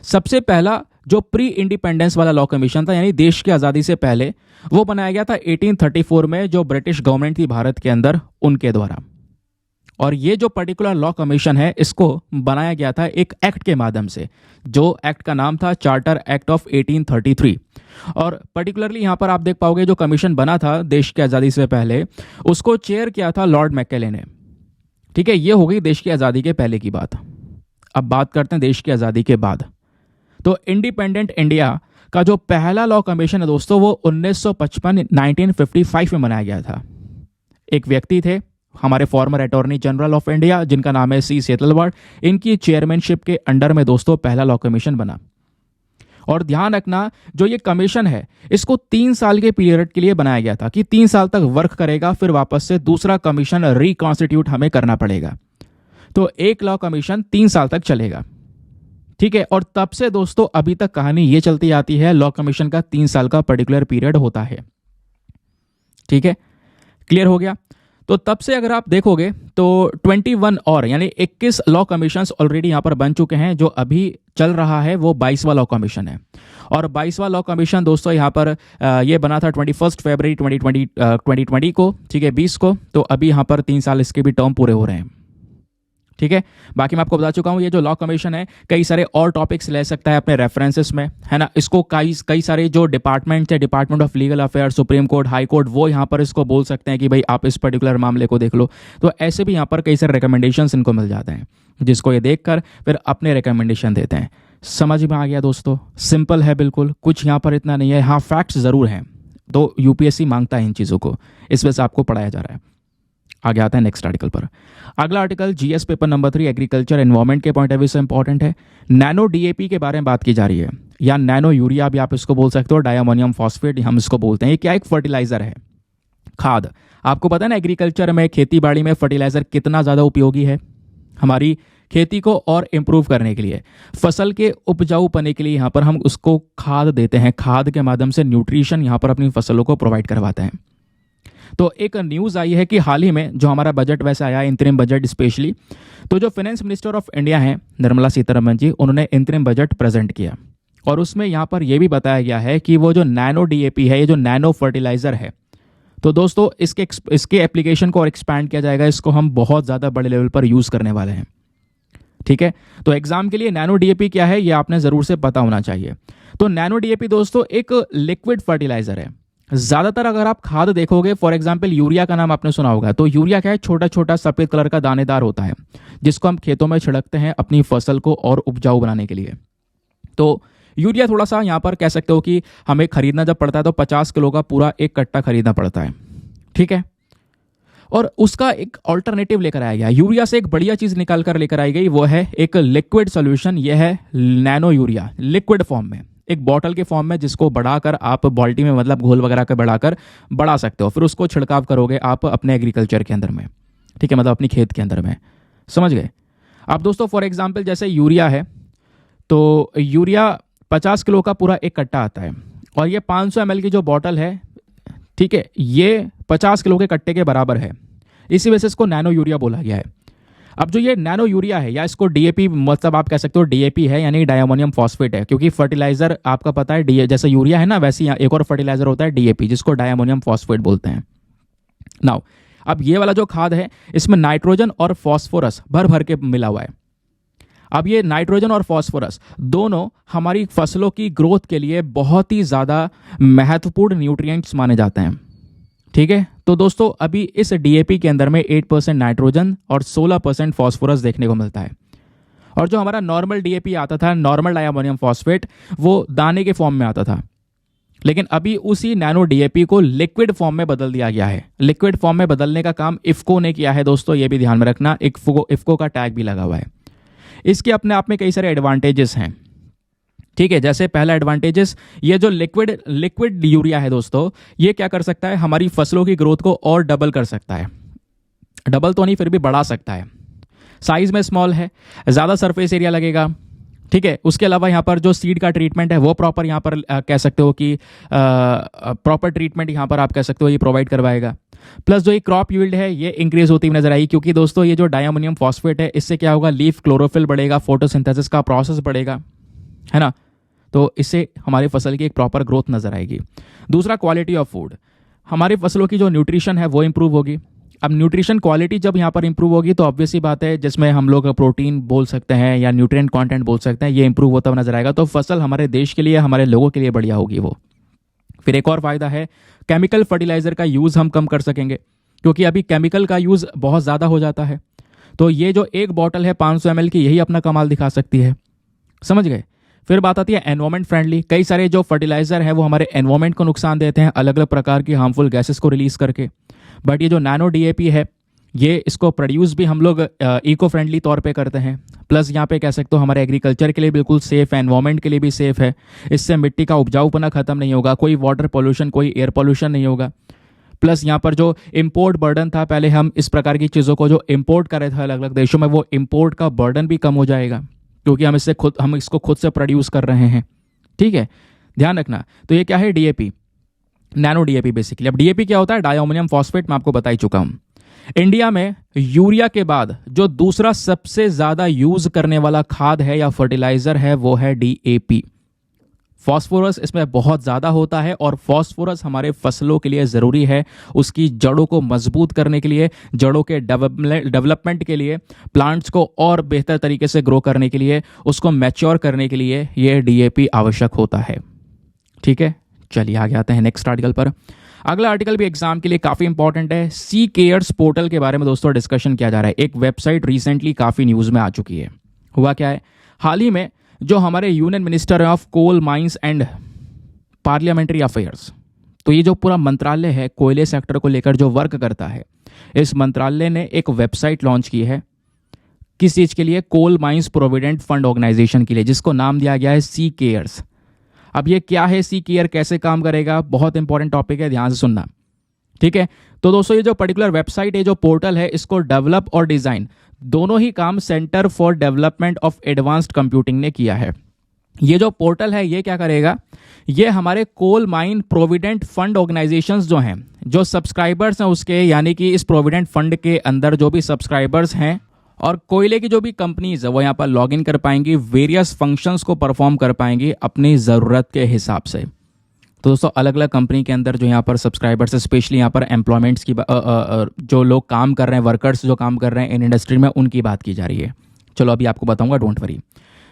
सबसे पहला जो प्री इंडिपेंडेंस वाला लॉ कमीशन था, यानी देश की आज़ादी से पहले, वो बनाया गया था 1834 में, जो ब्रिटिश गवर्नमेंट थी भारत के अंदर, उनके द्वारा। और ये जो पर्टिकुलर लॉ कमीशन है, इसको बनाया गया था एक एक्ट के माध्यम से, जो एक्ट का नाम था चार्टर एक्ट ऑफ 1833। और पर्टिकुलरली यहाँ पर आप देख पाओगे जो कमीशन बना था देश की आज़ादी से पहले, उसको चेयर किया था लॉर्ड मैकेले ने। ठीक है, ये हो गई देश की आज़ादी के पहले की बात। अब बात करते हैं देश की आज़ादी के बाद। तो इंडिपेंडेंट इंडिया का जो पहला लॉ कमीशन है दोस्तों, वो 1955 में बनाया गया था। एक व्यक्ति थे हमारे farmer attorney general of India, जिनका नाम है सी सेतलवाड़। इनकी चेयरमैनशिप के अंडर में दोस्तों पहला लॉ कमीशन बना। और ध्यान रखना, जो ये कमीशन है, इसको 3 साल के पीरियड के लिए बनाया गया था कि 3 साल तक वर्क करेगा, फिर वापस से दूसरा कमीशन रिकॉन्स्टिट्यूट हमें करना पड़ेगा। तो एक लॉ कमीशन 3 साल तक चलेगा, ठीक है। और तब से दोस्तों अभी तक कहानी ये चलती आती है, लॉ कमीशन का 3 साल का पर्टिकुलर पीरियड होता है, ठीक है, क्लियर हो गया। तो तब से अगर आप देखोगे तो 21 और यानी 21 लॉ कमीशंस ऑलरेडी यहाँ पर बन चुके हैं। जो अभी चल रहा है वो 22वां लॉ कमीशन है। और 22वां लॉ कमीशन दोस्तों यहाँ पर ये बना था 21 फरवरी 2020 को, ठीक है, 20 को। तो अभी यहाँ पर 3 साल इसके भी टर्म पूरे हो रहे हैं, ठीक है। बाकी मैं आपको बता चुका हूँ, ये जो लॉ कमीशन है कई सारे और टॉपिक्स ले सकता है अपने रेफरेंसेस में, है ना। इसको कई सारे जो डिपार्टमेंट है, department of legal affair, supreme court, high court, वो यहाँ पर इसको बोल सकते हैं कि भाई आप इस पर्टिकुलर मामले को देख लो। तो ऐसे भी यहाँ पर कई सारे रिकमेंडेशंस इनको मिल जाते हैं, जिसको ये देखकर फिर अपने रिकमेंडेशन देते हैं। समझ में आ गया दोस्तों? सिंपल है बिल्कुल, कुछ यहाँ पर इतना नहीं है। हाँ, फैक्ट्स ज़रूर हैं, तो यूपीएससी मांगता है इन चीज़ों को, इस वजह से आपको पढ़ाया जा रहा है। आगे आता है नेक्स्ट आर्टिकल पर। अगला article GS paper number 3 agriculture environment के पॉइंट ऑफ व्यू से इंपॉर्टेंट है। नैनो डीएपी के बारे में बात की जा रही है, या नैनो यूरिया भी आप इसको बोल सकते हो, डायमोनियम फॉस्फेट हम इसको बोलते हैं। ये क्या एक फर्टिलाइजर है, खाद। आपको पता है ना एग्रीकल्चर में, खेती बाड़ी में फर्टिलाइजर कितना ज़्यादा उपयोगी है हमारी खेती को और इम्प्रूव करने के लिए, फसल के उपजाऊ पने के लिए। यहाँ पर हम उसको खाद देते हैं, खाद के माध्यम से न्यूट्रिशन यहाँ पर अपनी फसलों को प्रोवाइड करवाते हैं। तो एक न्यूज़ आई है कि हाल ही में जो हमारा बजट वैसे आया, इंतरिम बजट स्पेशली, तो जो फाइनेंस मिनिस्टर ऑफ इंडिया हैं निर्मला सीतारमन जी, उन्होंने इंतरिम बजट प्रेजेंट किया। और उसमें यहाँ पर यह भी बताया गया है कि वो जो नैनो डीएपी है, ये जो नैनो फर्टिलाइजर है, तो दोस्तों इसके एप्लीकेशन को और एक्सपैंड किया जाएगा। इसको हम बहुत ज़्यादा बड़े लेवल पर यूज़ करने वाले हैं, ठीक है। तो एग्जाम के लिए नैनो डीएपी क्या है ये आपने ज़रूर से पता होना चाहिए। तो नैनो डीएपी दोस्तों एक लिक्विड फर्टिलाइजर है, ज़्यादातर अगर आप खाद देखोगे, फॉर एग्जाम्पल यूरिया का नाम आपने सुना होगा, तो यूरिया क्या है, छोटा छोटा सफ़ेद कलर का दानेदार होता है, जिसको हम खेतों में छिड़कते हैं अपनी फसल को और उपजाऊ बनाने के लिए। तो यूरिया थोड़ा सा यहाँ पर कह सकते हो कि हमें खरीदना जब पड़ता है तो 50 किलो का पूरा एक कट्टा खरीदना पड़ता है, ठीक है। और उसका एक ऑल्टरनेटिव लेकर आया गया, यूरिया से एक बढ़िया चीज़ निकाल कर लेकर आई गई, वो है एक लिक्विड सोल्यूशन, ये है नैनो यूरिया, लिक्विड फॉर्म में, एक बॉटल के फॉर्म में, जिसको बढ़ाकर आप बाल्टी में मतलब घोल वगैरह कर बढ़ाकर बढ़ा सकते हो, फिर उसको छिड़काव करोगे आप अपने एग्रीकल्चर के अंदर में, ठीक है, मतलब अपनी खेत के अंदर में, समझ गए। अब दोस्तों फॉर एग्जाम्पल जैसे यूरिया है, तो यूरिया 50 किलो का पूरा एक कट्टा आता है, और ये 500 ml की जो बॉटल है, ठीक है, ये 50 किलो के कट्टे के बराबर है, इसी वजह से इसको नैनो यूरिया बोला गया है। अब जो ये नैनो यूरिया है, या इसको डीएपी, मतलब आप कह सकते हो डीएपी है, यानी डायमोनियम फॉस्फेट है, क्योंकि फर्टिलाइजर आपका पता है डी, जैसे यूरिया है ना, वैसे ही एक और फर्टिलाइजर होता है डीएपी, जिसको डायमोनियम फॉस्फेट बोलते हैं। नाउ अब ये वाला जो खाद है, इसमें नाइट्रोजन और फॉस्फोरस भर भर के मिला हुआ है। अब ये नाइट्रोजन और फॉस्फोरस दोनों हमारी फसलों की ग्रोथ के लिए बहुत ही ज़्यादा महत्वपूर्ण न्यूट्रिएंट्स माने जाते हैं, ठीक है। तो दोस्तों अभी इस डीएपी के अंदर में 8% नाइट्रोजन और 16% फॉस्फोरस देखने को मिलता है, और जो हमारा नॉर्मल डीएपी आता था, नॉर्मल डायमोनियम फॉस्फेट, वो दाने के फॉर्म में आता था, लेकिन अभी उसी नैनो डीएपी को लिक्विड फॉर्म में बदल दिया गया है। लिक्विड फॉर्म में बदलने का काम इफ्को ने किया है दोस्तों, ये भी ध्यान में रखना, इफ्को का टैग भी लगा हुआ है। इसके अपने आप में कई सारे एडवांटेजेस हैं, ठीक है। जैसे पहला एडवांटेजेस, ये जो लिक्विड यूरिया है दोस्तों, ये क्या कर सकता है, हमारी फसलों की ग्रोथ को और डबल कर सकता है, डबल तो नहीं फिर भी बढ़ा सकता है। साइज में स्मॉल है, ज़्यादा सरफेस एरिया लगेगा, ठीक है। उसके अलावा यहाँ पर जो सीड का ट्रीटमेंट है वो प्रॉपर यहाँ पर कह सकते हो कि प्रॉपर ट्रीटमेंट यहाँ पर आप कह सकते हो ये प्रोवाइड करवाएगा। प्लस जो ये क्रॉप यील्ड है ये इंक्रीज होती हुई नजर आई, क्योंकि दोस्तों ये जो डायमोनियम फॉस्फेट है, इससे क्या होगा, लीफ क्लोरोफिल बढ़ेगा, फोटोसिंथेसिस का प्रोसेस बढ़ेगा, है ना, तो इससे हमारी फसल की एक प्रॉपर ग्रोथ नजर आएगी। दूसरा, क्वालिटी ऑफ फूड, हमारी फसलों की जो न्यूट्रिशन है वो इंप्रूव होगी। अब न्यूट्रिशन क्वालिटी जब यहाँ पर इंप्रूव होगी तो ऑब्वियस सी बात है, जिसमें हम लोग प्रोटीन बोल सकते हैं या न्यूट्रिएंट कंटेंट बोल सकते हैं, ये इंप्रूव होता हुआ नजर आएगा, तो फसल हमारे देश के लिए, हमारे लोगों के लिए बढ़िया होगी वो। फिर एक और फायदा है, केमिकल फर्टिलाइजर का यूज़ हम कम कर सकेंगे, क्योंकि अभी केमिकल का यूज़ बहुत ज़्यादा हो जाता है। तो ये जो एक बॉटल है 500 ml की, यही अपना कमाल दिखा सकती है, समझ गए। फिर बात आती है एनवायरमेंट फ्रेंडली, कई सारे जो फर्टिलाइजर है वो हमारे एनवायरमेंट को नुकसान देते हैं अलग अलग प्रकार की हार्मफुल गैसेस को रिलीज करके, बट ये जो नैनो डीएपी है, ये इसको प्रोड्यूस भी हम लोग इको फ्रेंडली तौर पे करते हैं। प्लस यहाँ पे कह सकते हो हमारे एग्रीकल्चर के लिए बिल्कुल सेफ है, एनवायरमेंट के लिए भी सेफ है, इससे मिट्टी का उपजाऊपना खत्म नहीं होगा, कोई वाटर पोल्यूशन, कोई एयर पोल्यूशन नहीं होगा। प्लस यहाँ पर जो इम्पोर्ट बर्डन था, पहले हम इस प्रकार की चीज़ों को जो इम्पोर्ट कर रहे थे अलग अलग देशों में, वो इम्पोर्ट का बर्डन भी कम हो जाएगा, क्योंकि हम इसको खुद से प्रोड्यूस कर रहे हैं, ठीक है, ध्यान रखना। तो ये क्या है, डीएपी, नैनो डीएपी बेसिकली। अब डीएपी क्या होता है, डायमोनियम फॉस्फेट, मैं आपको बता ही चुका हूँ। इंडिया में यूरिया के बाद जो दूसरा सबसे ज्यादा यूज करने वाला खाद है या फर्टिलाइजर है वो है डीएपी। फॉस्फोरस इसमें बहुत ज़्यादा होता है, और फॉस्फोरस हमारे फसलों के लिए ज़रूरी है, उसकी जड़ों को मजबूत करने के लिए, जड़ों के डेवलपमेंट के लिए, प्लांट्स को और बेहतर तरीके से ग्रो करने के लिए, उसको मैच्योर करने के लिए ये डीएपी आवश्यक होता है, ठीक है। चलिए आगे आते हैं नेक्स्ट आर्टिकल पर। अगला आर्टिकल भी एग्जाम के लिए काफ़ी इंपॉर्टेंट है। सी केयर्स पोर्टल के बारे में दोस्तों डिस्कशन किया जा रहा है। एक वेबसाइट रिसेंटली काफ़ी न्यूज़ में आ चुकी है। हुआ क्या है, हाल ही में जो हमारे union minister of coal mines and parliamentary affairs, तो ये जो पूरा मंत्रालय है कोयले सेक्टर को लेकर जो वर्क करता है, इस मंत्रालय ने एक वेबसाइट लॉन्च की है। किस चीज़ के लिए, coal mines provident fund organisation के लिए, जिसको नाम दिया गया है सी केयर्स। अब ये क्या है सी केयर, कैसे काम करेगा, बहुत इंपॉर्टेंट टॉपिक है, ध्यान से सुनना, ठीक है। तो दोस्तों ये जो पर्टिकुलर वेबसाइट है, जो पोर्टल है, इसको डेवलप और डिज़ाइन दोनों ही काम centre for development of advanced computing ने किया है। ये जो पोर्टल है ये क्या करेगा, ये हमारे coal mine provident fund organisations जो हैं, जो सब्सक्राइबर्स हैं उसके, यानी कि इस प्रोविडेंट फंड के अंदर जो भी सब्सक्राइबर्स हैं और कोयले की जो भी कंपनीज है, वो यहाँ पर लॉग इन कर पाएंगी, वेरियस फंक्शंस को परफॉर्म कर पाएंगी अपनी ज़रूरत के हिसाब से। तो दोस्तों अलग अलग कंपनी के अंदर जो यहाँ पर सब्सक्राइबर्स, स्पेशली यहाँ पर एम्प्लॉयमेंट्स की जो लोग काम कर रहे हैं, वर्कर्स जो काम कर रहे हैं इन इंडस्ट्री में, उनकी बात की जा रही है। चलो अभी आपको बताऊंगा, डोंट वरी।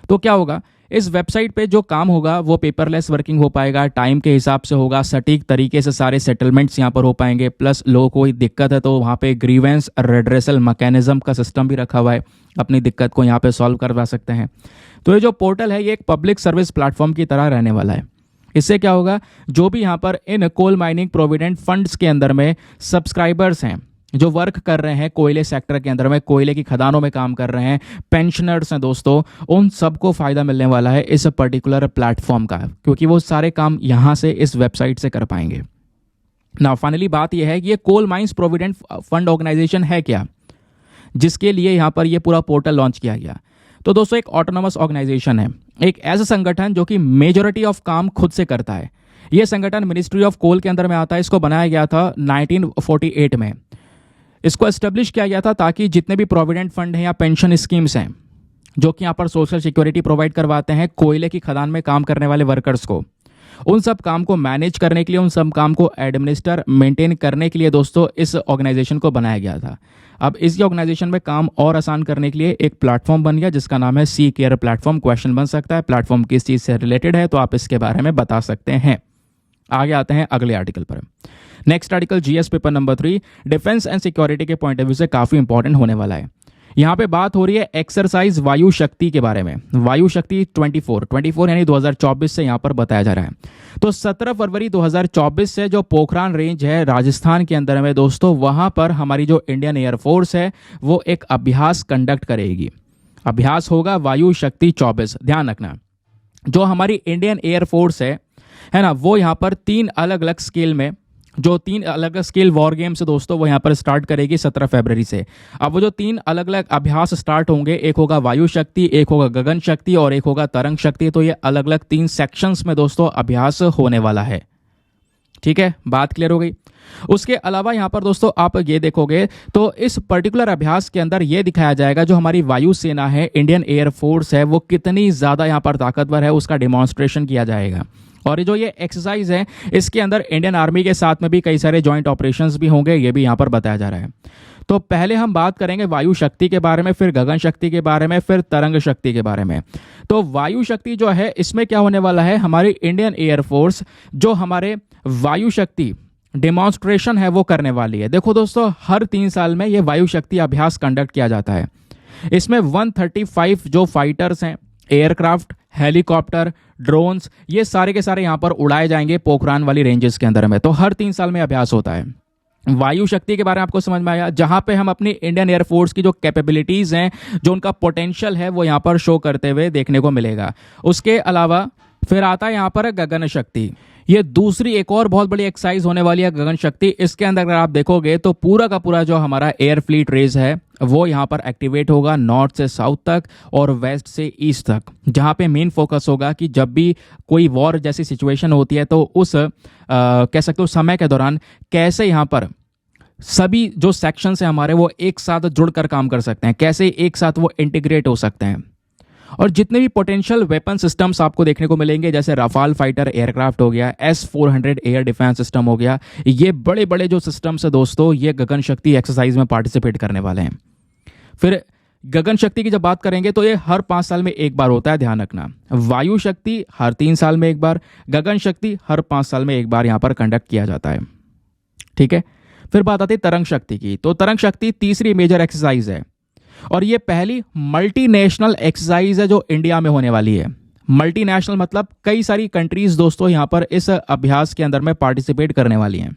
तो क्या होगा, इस वेबसाइट पे जो काम होगा वो पेपरलेस वर्किंग हो पाएगा, टाइम के हिसाब से होगा, सटीक तरीके से सारे सेटलमेंट्स यहाँ पर हो पाएंगे। प्लस लोगों को कोई दिक्कत है तो वहाँ पे ग्रीवेंस रेड्रेसल मैकेनिज्म का सिस्टम भी रखा हुआ है, अपनी दिक्कत को यहाँ पे सॉल्व करवा सकते हैं। तो ये जो पोर्टल है ये एक पब्लिक सर्विस प्लेटफॉर्म की तरह रहने वाला है। इससे क्या होगा, जो भी यहाँ पर इन कोल माइनिंग प्रोविडेंट फंड्स के अंदर में सब्सक्राइबर्स हैं, जो वर्क कर रहे हैं कोयले सेक्टर के अंदर में, कोयले की खदानों में काम कर रहे हैं, पेंशनर्स हैं दोस्तों, उन सबको फ़ायदा मिलने वाला है इस पर्टिकुलर प्लेटफॉर्म का, क्योंकि वो सारे काम यहाँ से इस वेबसाइट से कर पाएंगे। ना फाइनली बात यह है कि ये coal mines provident fund organisation है क्या, जिसके लिए यहाँ पर ये पूरा पोर्टल लॉन्च किया गया। तो दोस्तों एक ऑटोनोमस ऑर्गेनाइजेशन है, एक ऐसा संगठन जो कि मेजॉरिटी ऑफ काम खुद से करता है। ये संगठन मिनिस्ट्री ऑफ कोल के अंदर में आता है। इसको बनाया गया था 1948 में। इसको एस्टेब्लिश किया गया था ताकि जितने भी प्रोविडेंट फंड हैं या पेंशन स्कीम्स हैं जो कि यहाँ पर सोशल सिक्योरिटी प्रोवाइड करवाते हैं कोयले की खदान में काम करने वाले वर्कर्स को, उन सब काम को मैनेज करने के लिए, उन सब काम को एडमिनिस्टर मेंटेन करने के लिए दोस्तों इस ऑर्गेनाइजेशन को बनाया गया था। अब इस ऑर्गेनाइजेशन में काम और आसान करने के लिए एक प्लेटफॉर्म बन गया जिसका नाम है सी केयर प्लेटफॉर्म। क्वेश्चन बन सकता है प्लेटफॉर्म किस चीज़ से रिलेटेड है, तो आप इसके बारे में बता सकते हैं। आगे आते हैं अगले आर्टिकल पर। Next article GS paper number 3 defence and security के पॉइंट ऑफ व्यू से काफ़ी इंपॉर्टेंट होने वाला है। यहाँ पे बात हो रही है एक्सरसाइज वायु शक्ति के बारे में। वायु शक्ति 24 यानी 2024 से यहाँ पर बताया जा रहा है। तो 17 फरवरी 2024 से जो पोखरान रेंज है राजस्थान के अंदर में दोस्तों, वहाँ पर हमारी जो इंडियन एयरफोर्स है वो एक अभ्यास कंडक्ट करेगी। अभ्यास होगा वायु शक्ति 24। ध्यान रखना, जो हमारी इंडियन एयरफोर्स है ना, वो यहाँ पर 3 अलग अलग स्केल में, जो 3 अलग स्केल वॉर गेम्स दोस्तों वो यहाँ पर स्टार्ट करेगी 17 फरवरी से। अब वो जो 3 अलग अलग अभ्यास स्टार्ट होंगे, एक होगा वायु शक्ति, एक होगा गगन शक्ति और एक होगा तरंग शक्ति। तो ये अलग अलग 3 सेक्शंस में दोस्तों अभ्यास होने वाला है। ठीक है, बात क्लियर हो गई। उसके अलावा यहाँ पर दोस्तों आप ये देखोगे तो इस पर्टिकुलर अभ्यास के अंदर ये दिखाया जाएगा जो हमारी वायु सेना है, इंडियन एयरफोर्स है, वो कितनी ज़्यादा यहाँ पर ताकतवर है उसका डिमॉन्स्ट्रेशन किया जाएगा। और ये एक्सरसाइज है इसके अंदर इंडियन आर्मी के साथ में भी कई सारे जॉइंट ऑपरेशंस भी होंगे, ये भी यहाँ पर बताया जा रहा है। तो पहले हम बात करेंगे वायु शक्ति के बारे में, फिर गगन शक्ति के बारे में, फिर तरंग शक्ति के बारे में। तो वायु शक्ति जो है इसमें क्या होने वाला है, हमारी इंडियन एयरफोर्स जो हमारे वायु शक्ति डेमॉन्स्ट्रेशन है वो करने वाली है। देखो दोस्तों, हर 3 साल में ये वायु शक्ति अभ्यास कंडक्ट किया जाता है। इसमें 135 जो फाइटर्स हैं, एयरक्राफ्ट, हेलीकॉप्टर, ड्रोन्स, ये सारे के सारे यहाँ पर उड़ाए जाएंगे पोखरान वाली रेंजेस के अंदर में। तो हर 3 साल में अभ्यास होता है। वायु शक्ति के बारे में आपको समझ में आया, जहां पे हम अपनी इंडियन एयरफोर्स की जो कैपेबिलिटीज हैं, जो उनका पोटेंशियल है वो यहाँ पर शो करते हुए देखने को मिलेगा। उसके अलावा फिर आता है यहाँ पर गगन शक्ति। ये दूसरी एक और बहुत बड़ी एक्सरसाइज होने वाली है गगन शक्ति। इसके अंदर अगर आप देखोगे तो पूरा का पूरा जो हमारा एयर फ्लीट रेस है वो यहाँ पर एक्टिवेट होगा, नॉर्थ से साउथ तक और वेस्ट से ईस्ट तक, जहाँ पे मेन फोकस होगा कि जब भी कोई वॉर जैसी सिचुएशन होती है तो उस कह सकते हो समय के दौरान कैसे यहाँ पर सभी जो सेक्शंस हैं हमारे वो एक साथ जुड़कर काम कर सकते हैं, कैसे एक साथ वो इंटीग्रेट हो सकते हैं। और जितने भी पोटेंशियल वेपन सिस्टम्स आपको देखने को मिलेंगे, जैसे राफाल फाइटर एयरक्राफ्ट हो गया, S-400 एयर डिफेंस सिस्टम हो गया, ये बड़े बड़े जो सिस्टम्स है दोस्तों ये गगन शक्ति एक्सरसाइज में पार्टिसिपेट करने वाले हैं। फिर गगन शक्ति की जब बात करेंगे तो ये हर 5 साल में एक बार होता है, ध्यान रखना। वायु शक्ति हर 3 साल में एक बार, गगन शक्ति हर 5 साल में एक बार यहाँ पर कंडक्ट किया जाता है। ठीक है, फिर बात आती है तरंग शक्ति की। तो तरंग शक्ति तीसरी मेजर एक्सरसाइज है और ये पहली मल्टीनेशनल एक्सरसाइज है जो इंडिया में होने वाली है। मल्टीनेशनल मतलब कई सारी कंट्रीज दोस्तों यहाँ पर इस अभ्यास के अंदर में पार्टिसिपेट करने वाली हैं।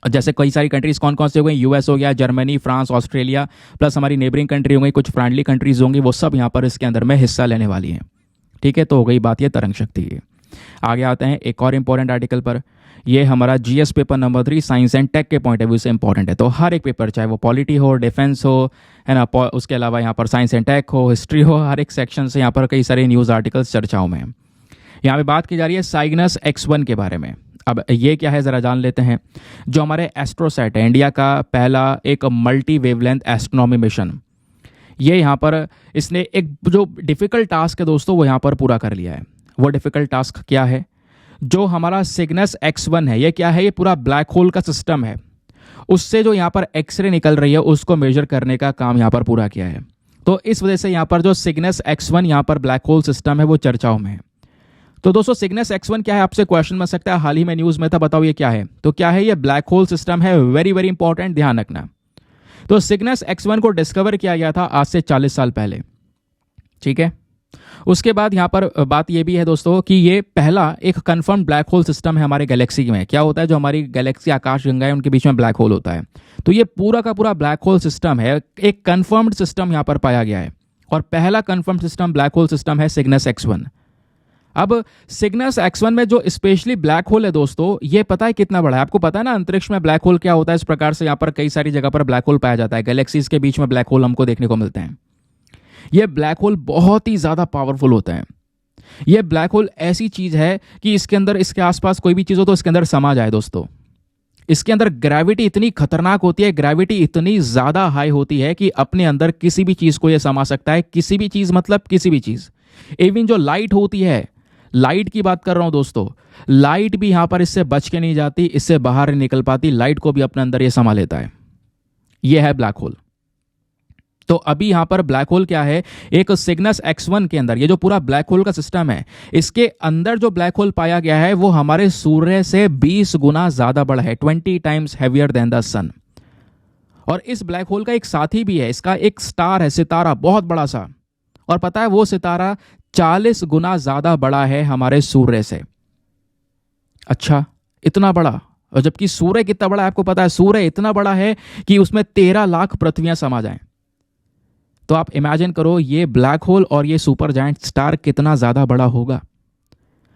जैसे कई सारी कंट्रीज कौन कौन से हो गई, यूएस हो गया, जर्मनी, फ्रांस, ऑस्ट्रेलिया, प्लस हमारी नेबरिंग कंट्री होंगी, कुछ फ्रेंडली कंट्रीज होंगी, वो सब यहाँ पर इसके अंदर में हिस्सा लेने वाली हैं। ठीक है, तो हो गई बात ये तरंग शक्ति की। आगे आते हैं एक और इंपॉर्टेंट आर्टिकल पर। ये हमारा GS paper number 3 science and tech के पॉइंट ऑफ व्यू से इंपॉर्टेंट है। तो हर एक पेपर, चाहे वो पॉलिटी हो, डिफेंस हो, है ना, उसके अलावा यहाँ पर साइंस एंड टेक हो, हिस्ट्री हो, हर एक सेक्शन से यहाँ पर कई सारे न्यूज़ आर्टिकल्स चर्चाओं में। यहाँ पे बात की जा रही है साइग्नस X1 के बारे में। अब ये क्या है ज़रा जान लेते हैं। जो हमारे एस्ट्रोसैट है, इंडिया का पहला एक मल्टी वेवलेंथ एस्ट्रोनॉमी मिशन, ये यहाँ पर इसने एक जो डिफ़िकल्ट टास्क है दोस्तों वो यहाँ पर पूरा कर लिया है। वो डिफ़िकल्ट टास्क क्या है? जो हमारा सिग्नस X1 है, ये क्या है? ये पूरा ब्लैक होल का सिस्टम है। उससे जो यहाँ पर एक्सरे निकल रही है उसको मेजर करने का काम यहाँ पर पूरा किया है। तो इस वजह से यहाँ पर जो सिग्नस X1 यहाँ पर ब्लैक होल सिस्टम है वो चर्चाओं में है। तो दोस्तों सिग्नस X1 क्या है, आपसे क्वेश्चन बन सकता है, हाल ही में न्यूज़ में था, बताओ ये क्या है। तो क्या है, ये ब्लैक होल सिस्टम है, वेरी वेरी इंपॉर्टेंट, ध्यान रखना। तो सिग्नस X1 को डिस्कवर किया गया था आज से 40 साल पहले, ठीक है। उसके बाद यहाँ पर बात ये भी है दोस्तों कि ये पहला एक कंफर्म ब्लैक होल सिस्टम है हमारे गैलेक्सी में। क्या होता है, जो हमारी गैलेक्सी आकाश गंगा है उनके बीच में ब्लैक होल होता है। तो ये पूरा का पूरा ब्लैक होल सिस्टम है, एक कंफर्म्ड सिस्टम यहाँ पर पाया गया है, और पहला confirm system black hole system है सिग्नस X1। अब सिग्नस X1 में जो स्पेशली ब्लैक होल है दोस्तों, ये पता है कितना बड़ा है, आपको पता है ना अंतरिक्ष में ब्लैक होल क्या होता है। इस प्रकार से यहाँ पर कई सारी जगह पर ब्लैक होल पाया जाता है, गैलेक्सीज के बीच में ब्लैक होल हमको देखने को मिलते हैं। ये ब्लैक होल बहुत ही ज़्यादा पावरफुल होता है। ये ब्लैक होल ऐसी चीज़ है कि इसके अंदर, इसके आसपास कोई भी चीज़ हो तो इसके अंदर समा जाए दोस्तों। इसके अंदर ग्रेविटी इतनी खतरनाक होती है, ग्रेविटी इतनी ज़्यादा हाई होती है कि अपने अंदर किसी भी चीज़ को ये समा सकता है। किसी भी चीज़ मतलब किसी भी चीज़, इवन जो लाइट होती है, लाइट की बात कर रहा हूं दोस्तों, लाइट भी यहां पर इससे बच के नहीं जाती, इससे बाहर नहीं निकल पाती, लाइट को भी अपने अंदर ये समा लेता है। यह है ब्लैक होल। तो अभी यहां पर ब्लैक होल क्या है, एक सिग्नस X1 के अंदर ये जो पूरा ब्लैक होल का सिस्टम है, इसके अंदर जो ब्लैक होल पाया गया है वो हमारे सूर्य से 20 गुना ज्यादा बड़ा है, 20 टाइम्स हैवियर देन द सन। और इस ब्लैक होल का एक साथी भी है, इसका एक स्टार है, सितारा, बहुत बड़ा सा, और पता है वो सितारा 40 गुना ज्यादा बड़ा है हमारे सूर्य से। अच्छा, इतना बड़ा, और जबकि सूर्य कितना बड़ा है आपको पता है, सूर्य इतना बड़ा है कि उसमें 13 लाख पृथ्वियां समा जाएं। तो आप इमेजिन करो ये ब्लैक होल और ये सुपर जायंट स्टार कितना ज्यादा बड़ा होगा।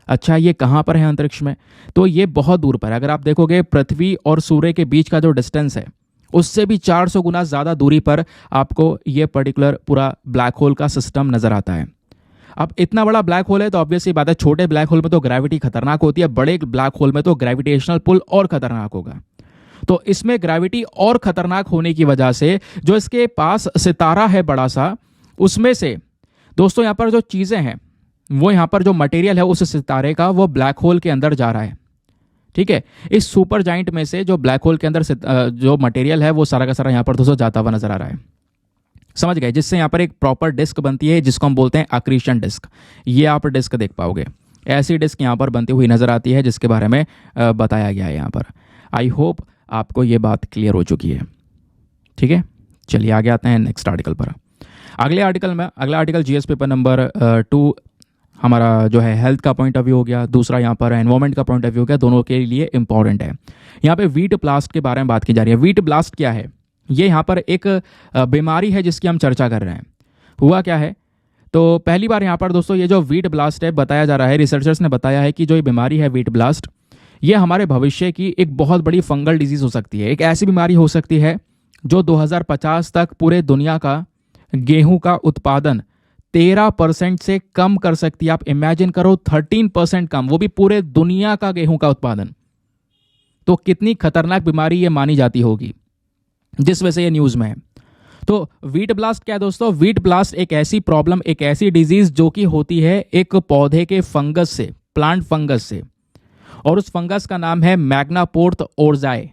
अच्छा, ये कहां पर है अंतरिक्ष में, तो ये बहुत दूर पर है। अगर आप देखोगे पृथ्वी और सूर्य के बीच का जो डिस्टेंस है उससे भी 400 गुना ज्यादा दूरी पर आपको ये पर्टिकुलर पूरा ब्लैक होल का सिस्टम नजर आता है। अब इतना बड़ा ब्लैक होल है तो ऑब्वियसली बात है, छोटे ब्लैक होल में तो ग्रेविटी खतरनाक होती है, बड़े ब्लैक होल में तो ग्रेविटेशनल पुल और खतरनाक होगा। तो इसमें ग्रेविटी और खतरनाक होने की वजह से जो इसके पास सितारा है बड़ा सा, उसमें से दोस्तों यहाँ पर जो चीजें हैं, वो यहाँ पर जो मटेरियल है उस सितारे का, वो ब्लैक होल के अंदर जा रहा है, ठीक है। इस सुपर जाइंट में से जो ब्लैक होल के अंदर जो मटेरियल है वो सारा का सारा यहाँ पर दोस्तों जाता हुआ नजर आ रहा है, समझ गए, जिससे यहाँ पर एक प्रॉपर डिस्क बनती है जिसको हम बोलते हैं आक्रीशन डिस्क। ये आप डिस्क देख पाओगे, ऐसी डिस्क यहाँ पर बनती हुई नजर आती है जिसके बारे में बताया गया है यहाँ पर। आई होप आपको ये बात क्लियर हो चुकी है, ठीक है। चलिए आगे आते हैं नेक्स्ट आर्टिकल पर। अगला आर्टिकल जीएस पेपर नंबर 2 हमारा जो है हेल्थ का पॉइंट ऑफ व्यू हो गया, दूसरा यहाँ पर एनवायरमेंट का पॉइंट ऑफ व्यू हो गया, दोनों के लिए इंपॉर्टेंट है। यहाँ पे व्हीट ब्लास्ट के बारे में बात की जा रही है। व्हीट ब्लास्ट क्या है, ये यहाँ पर एक बीमारी है जिसकी हम चर्चा कर रहे हैं। हुआ क्या है, तो पहली बार यहाँ पर दोस्तों ये जो व्हीट ब्लास्ट है बताया जा रहा है, रिसर्चर्स ने बताया है कि जो ये बीमारी है व्हीट ब्लास्ट, ये हमारे भविष्य की एक बहुत बड़ी फंगल डिजीज हो सकती है। एक ऐसी बीमारी हो सकती है जो 2050 तक पूरे दुनिया का गेहूं का उत्पादन 13% से कम कर सकती है। आप इमेजिन करो, 13% कम, वो भी पूरे दुनिया का गेहूं का उत्पादन। तो कितनी खतरनाक बीमारी ये मानी जाती होगी, जिस वजह से ये न्यूज में है। तो व्हीट ब्लास्ट क्या है दोस्तों, व्हीट ब्लास्ट एक ऐसी प्रॉब्लम, एक ऐसी डिजीज जो कि होती है एक पौधे के फंगस से, प्लांट फंगस से, और उस फंगस का नाम है मैग्नापोर्थ ओरजाई।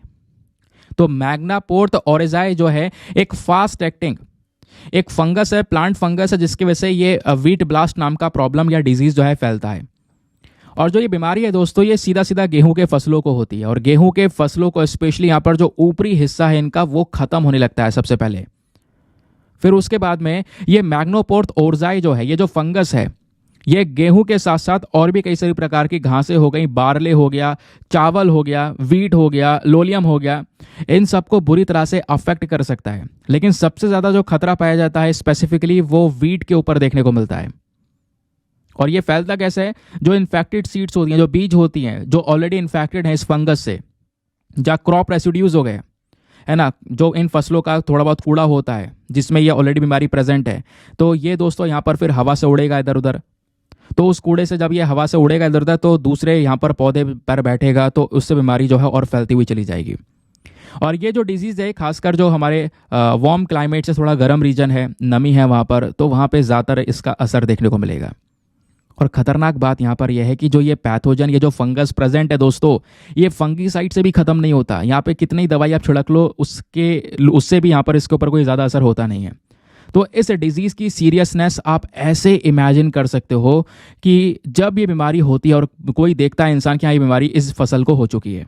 तो मैग्नापोर्थ ओरजाई जो है एक फास्ट एक्टिंग एक फंगस है, प्लांट फंगस है, जिसकी वजह से ये व्हीट ब्लास्ट नाम का प्रॉब्लम या डिजीज जो है फैलता है। और जो ये बीमारी है दोस्तों, ये सीधा सीधा गेहूं के फसलों को होती है, और गेहूं के फसलों को स्पेशली यहाँ पर जो ऊपरी हिस्सा है इनका वो खत्म होने लगता है सबसे पहले। फिर उसके बाद में ये मैग्नापोर्थ ओरजाई जो है, ये जो फंगस है, ये गेहूं के साथ साथ और भी कई सारी प्रकार की घासें हो गई, बार्ले हो गया, चावल हो गया, वीट हो गया, लोलियम हो गया, इन सबको बुरी तरह से अफेक्ट कर सकता है। लेकिन सबसे ज़्यादा जो खतरा पाया जाता है स्पेसिफिकली वो वीट के ऊपर देखने को मिलता है। और ये फैलता कैसे है, जो इन्फेक्टेड सीड्स होती हैं, जो बीज होती हैं, जो ऑलरेडी इन्फेक्टेड हैं इस फंगस से, जहाँ क्रॉप रेसिड्यूज हो गए है ना, जो इन फसलों का थोड़ा बहुत कूड़ा होता है जिसमें ये ऑलरेडी बीमारी प्रेजेंट है, तो ये दोस्तों यहाँ पर फिर हवा से उड़ेगा इधर उधर। तो उस कूड़े से जब ये हवा से उड़ेगा इधर उधर तो दूसरे यहाँ पर पौधे पर बैठेगा, तो उससे बीमारी जो है और फैलती हुई चली जाएगी। और ये जो डिजीज़ है, खासकर जो हमारे वार्म क्लाइमेट से थोड़ा गर्म रीजन है, नमी है वहाँ पर, तो वहाँ पे ज़्यादातर इसका असर देखने को मिलेगा। और ख़तरनाक बात यहाँ पर यह है कि जो ये पैथोजन, ये जो फंगस प्रेजेंट है दोस्तों, ये फंगीसाइड से भी ख़त्म नहीं होता। यहाँ पे कितनी दवाई आप छिड़क लो उससे भी यहाँ पर इसके ऊपर कोई ज़्यादा असर होता नहीं है। तो इस डिजीज़ की सीरियसनेस आप ऐसे इमेजिन कर सकते हो कि जब ये बीमारी होती है और कोई देखता है इंसान कि हाँ ये बीमारी इस फसल को हो चुकी है,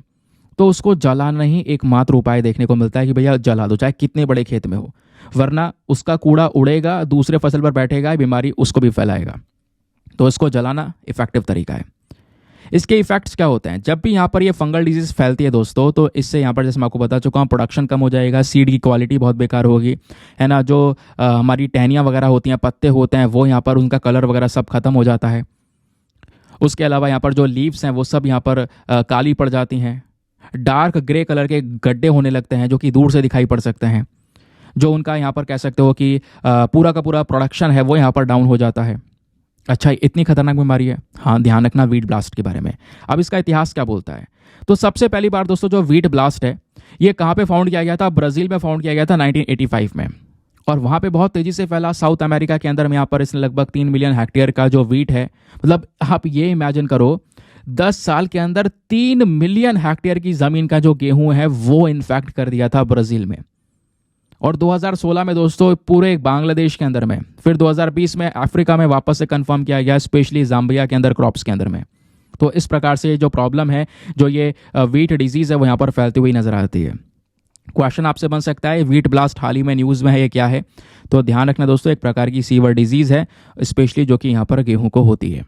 तो उसको जलाना ही एकमात्र उपाय देखने को मिलता है कि भैया जला दो, चाहे कितने बड़े खेत में हो, वरना उसका कूड़ा उड़ेगा, दूसरे फसल पर बैठेगा, बीमारी उसको भी फैलाएगा। तो इसको जलाना इफेक्टिव तरीका है। इसके इफेक्ट्स क्या होते हैं? जब भी यहाँ पर ये फंगल डिजीज फैलती है दोस्तों, तो इससे यहाँ पर जैसे मैं आपको बता चुका हूँ, प्रोडक्शन कम हो जाएगा, सीड की क्वालिटी बहुत बेकार होगी, है ना। जो हमारी टहनियाँ वगैरह होती हैं, पत्ते होते हैं, वो यहाँ पर उनका कलर वगैरह सब खत्म हो जाता है। उसके अलावा यहाँ पर जो लीव्स हैं वो सब यहाँ पर काली पड़ जाती हैं, डार्क ग्रे कलर के गड्ढे होने लगते हैं जो कि दूर से दिखाई पड़ सकते हैं। जो उनका यहाँ पर कह सकते हो कि पूरा का पूरा प्रोडक्शन है वो यहाँ पर डाउन हो जाता है। अच्छा, इतनी खतरनाक बीमारी है। हाँ, ध्यान रखना वीट ब्लास्ट के बारे में। अब इसका इतिहास क्या बोलता है? तो सबसे पहली बार दोस्तों जो वीट ब्लास्ट है ये कहाँ पे फाउंड किया गया था? ब्राज़ील में फाउंड किया गया था 1985 में, और वहाँ पे बहुत तेज़ी से फैला। साउथ अमेरिका के अंदर में यहाँ पर इसने लगभग 3 मिलियन हेक्टेयर का जो वीट है, मतलब आप ये इमेजिन करो 10 साल के अंदर 3 मिलियन हेक्टेयर की ज़मीन का जो गेहूँ है वो इन्फेक्ट कर दिया था ब्राज़ील में। और 2016 में दोस्तों पूरे बांग्लादेश के अंदर में, फिर 2020 में अफ्रीका में वापस से कंफर्म किया गया, स्पेशली जाम्बिया के अंदर क्रॉप्स के अंदर में। तो इस प्रकार से जो प्रॉब्लम है, जो ये वीट डिजीज़ है वो यहाँ पर फैलती हुई नजर आती है। क्वेश्चन आपसे बन सकता है वीट ब्लास्ट हाल ही में न्यूज़ में है, ये क्या है? तो ध्यान रखना दोस्तों, एक प्रकार की सीवर डिजीज़ है, स्पेशली जो कि यहाँ पर गेहूँ को होती है।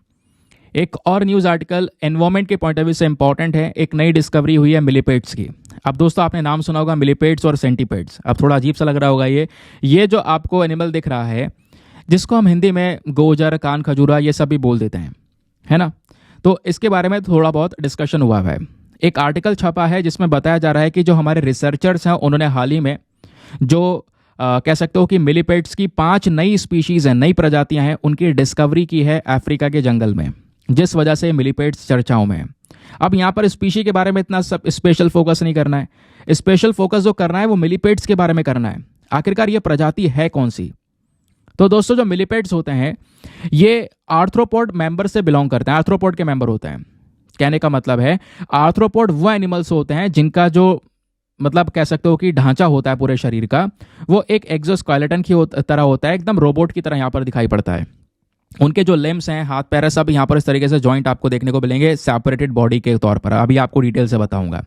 एक और न्यूज़ आर्टिकल एनवायरमेंट के पॉइंट ऑफ व्यू से इंपॉर्टेंट है। एक नई डिस्कवरी हुई है मिलीपेड्स की। अब दोस्तों आपने नाम सुना होगा मिलीपेड्स और सेंटीपेड्स। अब थोड़ा अजीब सा लग रहा होगा ये जो आपको एनिमल दिख रहा है, जिसको हम हिंदी में गोजर, कान खजूरा ये सब भी बोल देते हैं, है ना। तो इसके बारे में थोड़ा बहुत डिस्कशन हुआ है। एक आर्टिकल छपा है जिसमें बताया जा रहा है कि जो हमारे रिसर्चर्स हैं उन्होंने हाल ही में जो कह सकते हो कि मिलीपेड्स की 5 नई स्पीशीज़ हैं, नई प्रजातियां हैं, उनकी डिस्कवरी की है अफ्रीका के जंगल में, जिस वजह से मिलीपेड्स चर्चाओं में है। अब यहाँ पर स्पीशी के बारे में इतना सब स्पेशल फोकस नहीं करना है। स्पेशल फोकस जो करना है वो मिलीपेड्स के बारे में करना है। आखिरकार ये प्रजाति है कौन सी? तो दोस्तों जो मिलीपेड्स होते हैं ये आर्थ्रोपोड मेंबर से बिलोंग करते हैं, आर्थ्रोपोड के मेंबर होते हैं। कहने का मतलब है आर्थ्रोपोड वो एनिमल्स होते हैं जिनका जो मतलब कह सकते हो कि ढांचा होता है पूरे शरीर का, वो एक एक्सोस्केलेटन की तरह होता है, एकदम रोबोट की तरह यहाँ पर दिखाई पड़ता है। उनके जो लिम्स हैं, हाथ पैर, सब यहाँ पर इस तरीके से जॉइंट आपको देखने को मिलेंगे सेपरेटेड बॉडी के तौर पर। अभी आपको डिटेल से बताऊंगा।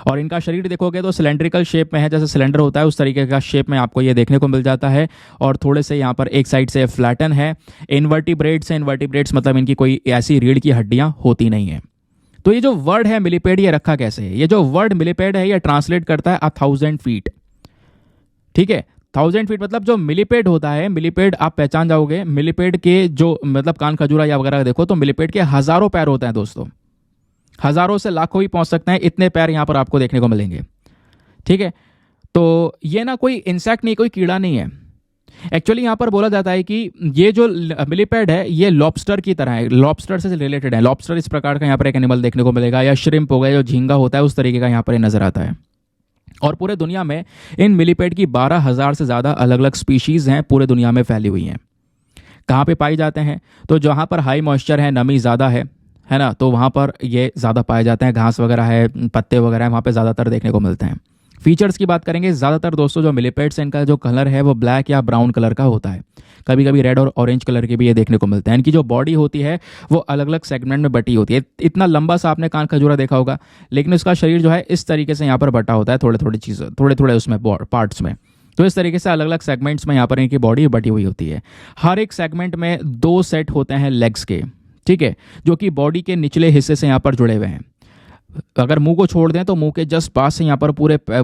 और इनका शरीर देखोगे तो सिलेंड्रिकल शेप में है, जैसे सिलेंडर होता है उस तरीके का शेप में आपको ये देखने को मिल जाता है। और थोड़े से यहाँ पर एक साइड से फ्लैटन है। इन्वर्टिब्रेट्स हैं, इन्वर्टिब्रेट्स मतलब इनकी कोई ऐसी रीढ़ की हड्डियाँ होती नहीं है। तो ये जो वर्ड है मिलीपेड, ये रखा कैसे है? ये जो वर्ड मिलीपेड है ये ट्रांसलेट करता है 1000 फीट। ठीक है, 1000 फीट मतलब जो मिलीपेड होता है, मिलीपेड आप पहचान जाओगे। मिलीपेड के जो मतलब कान खजूरा या वगैरह देखो तो मिलीपेड के हजारों पैर होते हैं दोस्तों, हजारों से लाखों भी पहुंच सकते हैं, इतने पैर यहाँ पर आपको देखने को मिलेंगे। ठीक है, तो ये ना कोई इंसेक्ट नहीं, कोई कीड़ा नहीं है। एक्चुअली यहाँ पर बोला जाता है कि ये जो मिलीपेड है ये लॉबस्टर की तरह है, लॉबस्टर से रिलेटेड है। लॉबस्टर इस प्रकार का यहाँ पर एक एनिमल देखने को मिलेगा, या श्रिम्प हो गया, जो झींगा होता है उस तरीके का यहाँ पर नजर आता है। और पूरे दुनिया में इन मिलीपेड की 12,000 से ज़्यादा अलग अलग स्पीशीज़ हैं, पूरे दुनिया में फैली हुई हैं। कहाँ पे पाई जाते हैं? तो जहाँ पर हाई मॉइस्चर है, नमी ज़्यादा है ना, तो वहाँ पर ये ज़्यादा पाए जाते हैं। घास वगैरह है, पत्ते वगैरह है, वहाँ पे ज़्यादातर देखने को मिलते हैं। फीचर्स की बात करेंगे, ज़्यादातर दोस्तों जो मिलीपेड्स हैं इनका जो कलर है वो ब्लैक या ब्राउन कलर का होता है। कभी कभी रेड और ऑरेंज कलर के भी ये देखने को मिलते हैं। इनकी जो बॉडी होती है वो अलग अलग सेगमेंट में बटी होती है। इतना लंबा सा आपने कान खजूरा देखा होगा, लेकिन उसका शरीर जो है इस तरीके से यहाँ पर बटा होता है, थोड़े थोड़े चीज़ें, थोड़े थोड़े उसमें पार्ट्स में। तो इस तरीके से अलग अलग सेगमेंट्स में यहाँ पर इनकी बॉडी बटी हुई होती है। हर एक सेगमेंट में 2 सेट होते हैं लेग्स के, ठीक है, जो कि बॉडी के निचले हिस्से से यहाँ पर जुड़े हुए हैं। अगर मुंह को छोड़ दें तो मुंह के जस्ट पास से यहाँ पर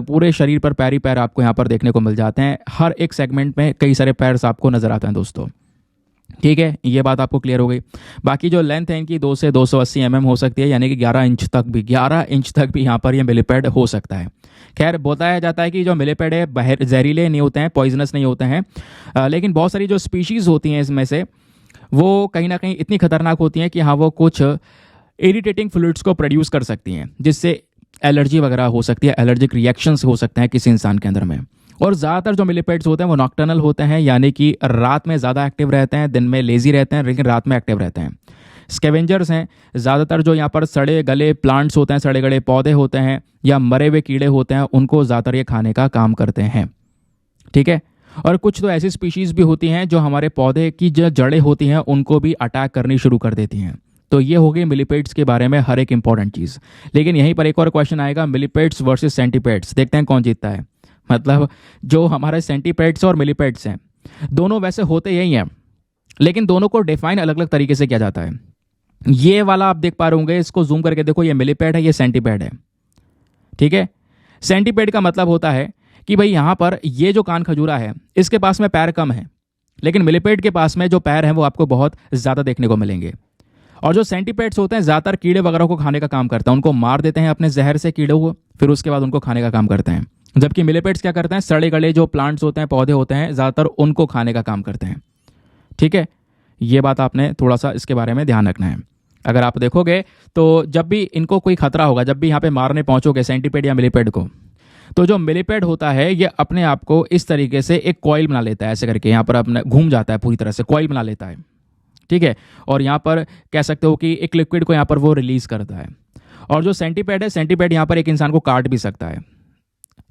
पूरे शरीर पर पैर ही पैर आपको यहाँ पर देखने को मिल जाते हैं। हर एक सेगमेंट में कई सारे पैर्स आपको नजर आते हैं दोस्तों। ठीक है, ये बात आपको क्लियर हो गई। बाकी जो लेंथ है इनकी 2 से 280 mm हो सकती है, यानी कि 11 इंच तक भी यहाँ पर ये मिलीपेड हो सकता है। खैर, बताया जाता है कि जो मिलीपेड है जहरीले नहीं होते हैं, पॉइजनस नहीं होते हैं, लेकिन बहुत सारी जो स्पीशीज़ होती हैं इसमें से वो कहीं ना कहीं इतनी खतरनाक होती हैं कि हाँ वो कुछ इरिटेटिंग फ्लूइड्स को प्रोड्यूस कर सकती हैं, जिससे एलर्जी वगैरह हो सकती है, एलर्जिक रिएक्शंस हो सकते हैं किसी इंसान के अंदर में। और ज़्यादातर जो मिलीपेड्स होते हैं वो नॉक्टर्नल होते हैं, यानी कि रात में ज़्यादा एक्टिव रहते हैं, दिन में लेजी रहते हैं, लेकिन रात में एक्टिव रहते हैं। स्कैवेंजर्स हैं ज़्यादातर, जो यहाँ पर सड़े गले प्लांट्स होते हैं, सड़े गले पौधे होते हैं या मरे हुए कीड़े होते हैं, उनको ज़्यादातर ये खाने का काम करते हैं। ठीक है, और कुछ तो ऐसी स्पीशीज़ भी होती हैं जो हमारे पौधे की जो जड़ें होती हैं उनको भी अटैक करनी शुरू कर देती हैं। तो ये हो गई मिलीपेड्स के बारे में हर एक इंपॉर्टेंट चीज़। लेकिन यहीं पर एक और क्वेश्चन आएगा, मिलीपेड्स वर्सेस सेंटीपेड्स, देखते हैं कौन जीतता है। मतलब जो हमारे सेंटीपेड्स और मिलीपेड्स हैं दोनों वैसे होते यही हैं, लेकिन दोनों को डिफाइन अलग अलग तरीके से किया जाता है। ये वाला आप देख पा रहे होंगे, इसको जूम करके देखो, ये मिलीपेड है, ये सेंटीपेड है। ठीक है, सेंटीपेड का मतलब होता है कि भाई यहाँ पर ये जो कान खजूरा है इसके पास में पैर कम है, लेकिन मिलीपेड के पास में जो पैर हैं वो आपको बहुत ज़्यादा देखने को मिलेंगे। और जो सेंटीपेड्स होते हैं ज़्यादातर कीड़े वगैरह को खाने का काम करते हैं, उनको मार देते हैं अपने जहर से कीड़ों को, फिर उसके बाद उनको खाने का काम करते हैं। जबकि मिलीपेड्स क्या करते हैं, सड़े गले जो प्लांट्स होते हैं, पौधे होते हैं, ज़्यादातर उनको खाने का काम करते हैं। ठीक है, ये बात आपने थोड़ा सा इसके बारे में ध्यान रखना है। अगर आप देखोगे तो जब भी इनको कोई खतरा होगा, जब भी यहाँ पे मारने पहुंचोगे सेंटीपेड या मिलीपेड को, तो जो मिलीपेड होता है ये अपने आप को इस तरीके से एक कॉइल बना लेता है, ऐसे करके यहाँ पर अपने घूम जाता है, पूरी तरह से कॉइल बना लेता है। ठीक है, और यहाँ पर कह सकते हो कि एक लिक्विड को यहाँ पर वो रिलीज करता है। और जो सेंटीपेड है, सेंटीपेड यहाँ पर एक इंसान को काट भी सकता है,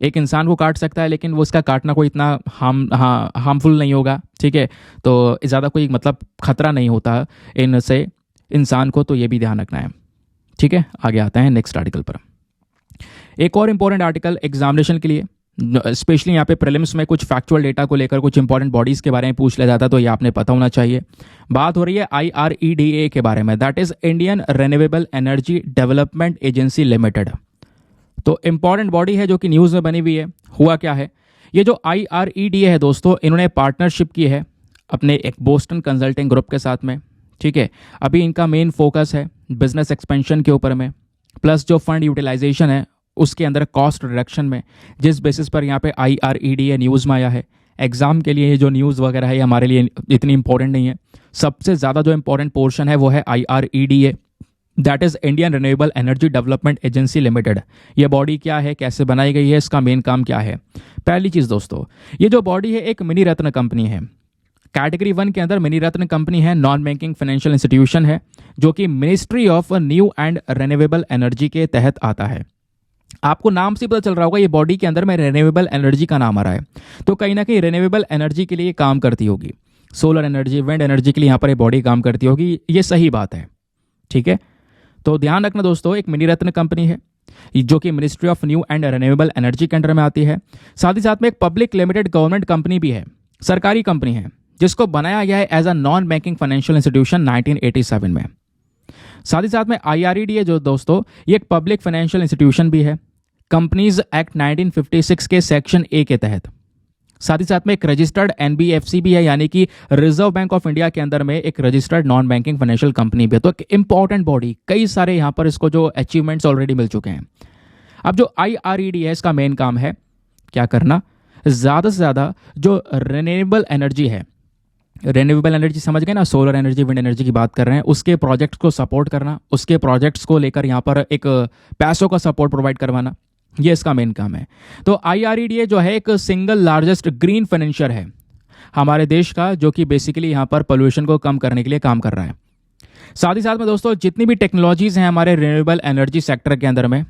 एक इंसान को काट सकता है, लेकिन वो इसका काटना कोई इतना हार्मफुल नहीं होगा। ठीक है, तो ज़्यादा कोई मतलब खतरा नहीं होता इनसे इंसान को, तो ये भी ध्यान रखना है। ठीक है, आगे आते हैं नेक्स्ट आर्टिकल पर। एक और इंपॉर्टेंट आर्टिकल एग्जामिनेशन के लिए, स्पेशली यहाँ पे प्रीलिम्स में कुछ फैक्चुअल डेटा को लेकर कुछ इंपॉर्टेंट बॉडीज़ के बारे में पूछ लिया जाता है, तो ये आपने पता होना चाहिए। बात हो रही है IREDA के बारे में, that is Indian renewable energy development agency limited. तो इंपॉर्टेंट बॉडी है जो कि न्यूज़ में बनी हुई है। हुआ क्या है, ये जो IREDA है दोस्तों, इन्होंने पार्टनरशिप की है अपने एक बोस्टन कंसल्टिंग ग्रुप के साथ में। ठीक है, अभी इनका मेन फोकस है बिजनेस एक्सपेंशन के ऊपर में, प्लस जो फंड यूटिलाइजेशन है उसके अंदर कॉस्ट रिडक्शन में, जिस बेसिस पर यहाँ पे IREDA न्यूज़ में आया है। एग्जाम के लिए ये जो न्यूज़ वगैरह है हमारे लिए इतनी इंपॉर्टेंट नहीं है। सबसे ज़्यादा जो इंपॉर्टेंट पोर्शन है वो है IREDA, that is Indian renewable energy development agency limited. ये बॉडी क्या है, कैसे बनाई गई है, इसका मेन काम क्या है। पहली चीज़ दोस्तों, ये जो बॉडी है एक मिनी रत्न कंपनी है। कैटेगरी 1 के अंदर मिनी रत्न कंपनी है, नॉन बैंकिंग फाइनेंशियल इंस्टीट्यूशन है, जो कि ministry of new and renewable energy के तहत आता है। आपको नाम से पता चल रहा होगा ये बॉडी के अंदर में रिन्यूएबल एनर्जी का नाम आ रहा है, तो कहीं ना कहीं रिन्यूएबल एनर्जी के लिए काम करती होगी। सोलर एनर्जी, विंड एनर्जी के लिए यहाँ पर ये बॉडी काम करती होगी, ये सही बात है। ठीक है, तो ध्यान रखना दोस्तों, एक मिनी रत्न कंपनी है जो कि ministry of new and renewable energy के अंडर में आती है। साथ ही साथ में एक पब्लिक लिमिटेड गवर्नमेंट कंपनी भी है, सरकारी कंपनी है, जिसको बनाया गया है as a non banking financial institution 1987 में। साथ ही साथ में IREDA जो दोस्तों, ये एक पब्लिक फाइनेंशियल इंस्टीट्यूशन भी है, कंपनीज एक्ट 1956 के सेक्शन A के तहत। साथ ही साथ में एक रजिस्टर्ड NBFC भी है, यानी कि रिजर्व बैंक ऑफ इंडिया के अंदर में एक registered non banking financial company भी है। तो एक इंपॉर्टेंट बॉडी, कई सारे यहाँ पर इसको जो अचीवमेंट्स ऑलरेडी मिल चुके हैं। अब जो IREDA है, इसका मेन काम है क्या करना, ज़्यादा से ज़्यादा जो रिन्यूएबल एनर्जी है, रिन्यूएबल एनर्जी समझ गए ना, सोलर एनर्जी, विंड एनर्जी की बात कर रहे हैं, उसके प्रोजेक्ट्स को सपोर्ट करना, उसके प्रोजेक्ट्स को लेकर यहाँ पर एक पैसों का सपोर्ट प्रोवाइड करवाना, ये इसका मेन काम है। तो IREDA जो है एक सिंगल लार्जेस्ट ग्रीन फाइनेंशियर है हमारे देश का, जो कि बेसिकली यहाँ पर पोल्यूशन को कम करने के लिए काम कर रहा है। साथ ही साथ में दोस्तों, जितनी भी टेक्नोलॉजीज़ हैं हमारे रिन्यूएबल एनर्जी सेक्टर के अंदर में,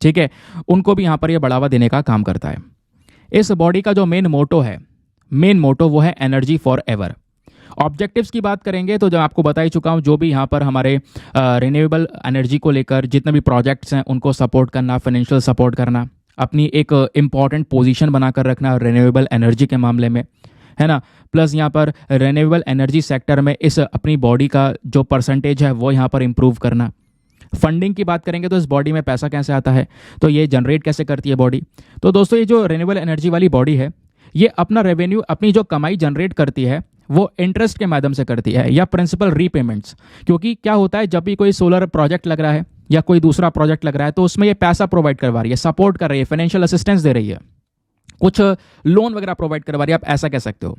ठीक है, उनको भी यहाँ पर ये बढ़ावा देने का काम करता है। इस बॉडी का जो मेन मोटो वो है एनर्जी फॉर एवर। ऑब्जेक्टिव्स की बात करेंगे तो जो आपको बता ही चुका हूँ, जो भी यहाँ पर हमारे रिन्यूएबल एनर्जी को लेकर जितने भी प्रोजेक्ट्स हैं उनको सपोर्ट करना, फाइनेंशियल सपोर्ट करना, अपनी एक इम्पॉर्टेंट पोजीशन बनाकर रखना रिन्यूएबल एनर्जी के मामले में, है ना। प्लस यहाँ पर रिन्यूएबल एनर्जी सेक्टर में इस अपनी बॉडी का जो परसेंटेज है वो यहाँ पर इम्प्रूव करना। फंडिंग की बात करेंगे तो इस बॉडी में पैसा कैसे आता है, तो ये जनरेट कैसे करती है बॉडी। तो दोस्तों, ये जो रिन्यूएबल एनर्जी वाली बॉडी है, ये अपना रेवेन्यू, अपनी जो कमाई जनरेट करती है वो इंटरेस्ट के माध्यम से करती है या प्रिंसिपल रीपेमेंट्स। क्योंकि क्या होता है, जब भी कोई सोलर प्रोजेक्ट लग रहा है या कोई दूसरा प्रोजेक्ट लग रहा है, तो उसमें ये पैसा प्रोवाइड करवा रही है, सपोर्ट कर रही है, फाइनेंशियल असिस्टेंस दे रही है, कुछ लोन वगैरह प्रोवाइड करवा रही है, आप ऐसा कह सकते हो।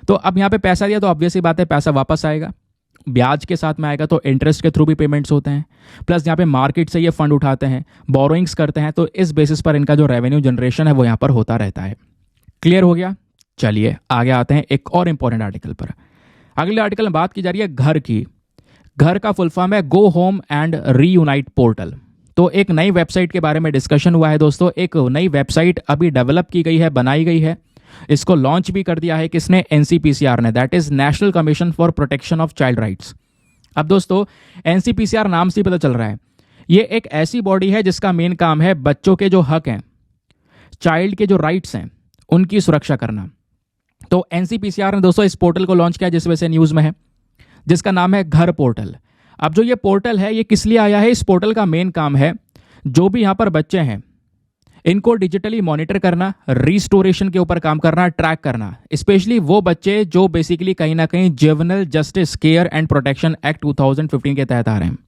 तो अब यहाँ पे पैसा दिया तो ऑब्वियस ही बात है पैसा वापस आएगा, ब्याज के साथ में आएगा, तो इंटरेस्ट के थ्रू भी पेमेंट्स होते हैं। प्लस यहाँ पे मार्केट से ये फंड उठाते हैं, बोरोइंग्स करते हैं, तो इस बेसिस पर इनका जो रेवेन्यू जनरेशन है वो यहाँ पर होता रहता है। क्लियर हो गया। चलिए आगे आते हैं एक और इंपॉर्टेंट आर्टिकल पर। अगले आर्टिकल में बात की जा रही है घर की। घर का फुल फॉर्म है go home and reunite portal. तो एक नई वेबसाइट के बारे में डिस्कशन हुआ है दोस्तों। एक नई वेबसाइट अभी डेवलप की गई है, बनाई गई है, इसको लॉन्च भी कर दिया है किसने, एनसीपीसीआर ने, that is national commission for protection of child rights. अब दोस्तों एनसीपीसीआर नाम से ही पता चल रहा है, ये एक ऐसी बॉडी है जिसका मेन काम है बच्चों के जो हक हैं, चाइल्ड के जो राइट्स हैं, उनकी सुरक्षा करना। तो एनसीपीसीआर ने दोस्तों इस पोर्टल को लॉन्च किया जिस वजह से न्यूज़ में है, जिसका नाम है घर पोर्टल। अब जो ये पोर्टल है ये किस लिए आया है, इस पोर्टल का मेन काम है जो भी यहाँ पर बच्चे हैं इनको डिजिटली मॉनिटर करना, रिस्टोरेशन के ऊपर काम करना, ट्रैक करना, स्पेशली वो बच्चे जो बेसिकली कहीं ना कहीं juvenile justice care and protection act 2015 के तहत आ रहे हैं।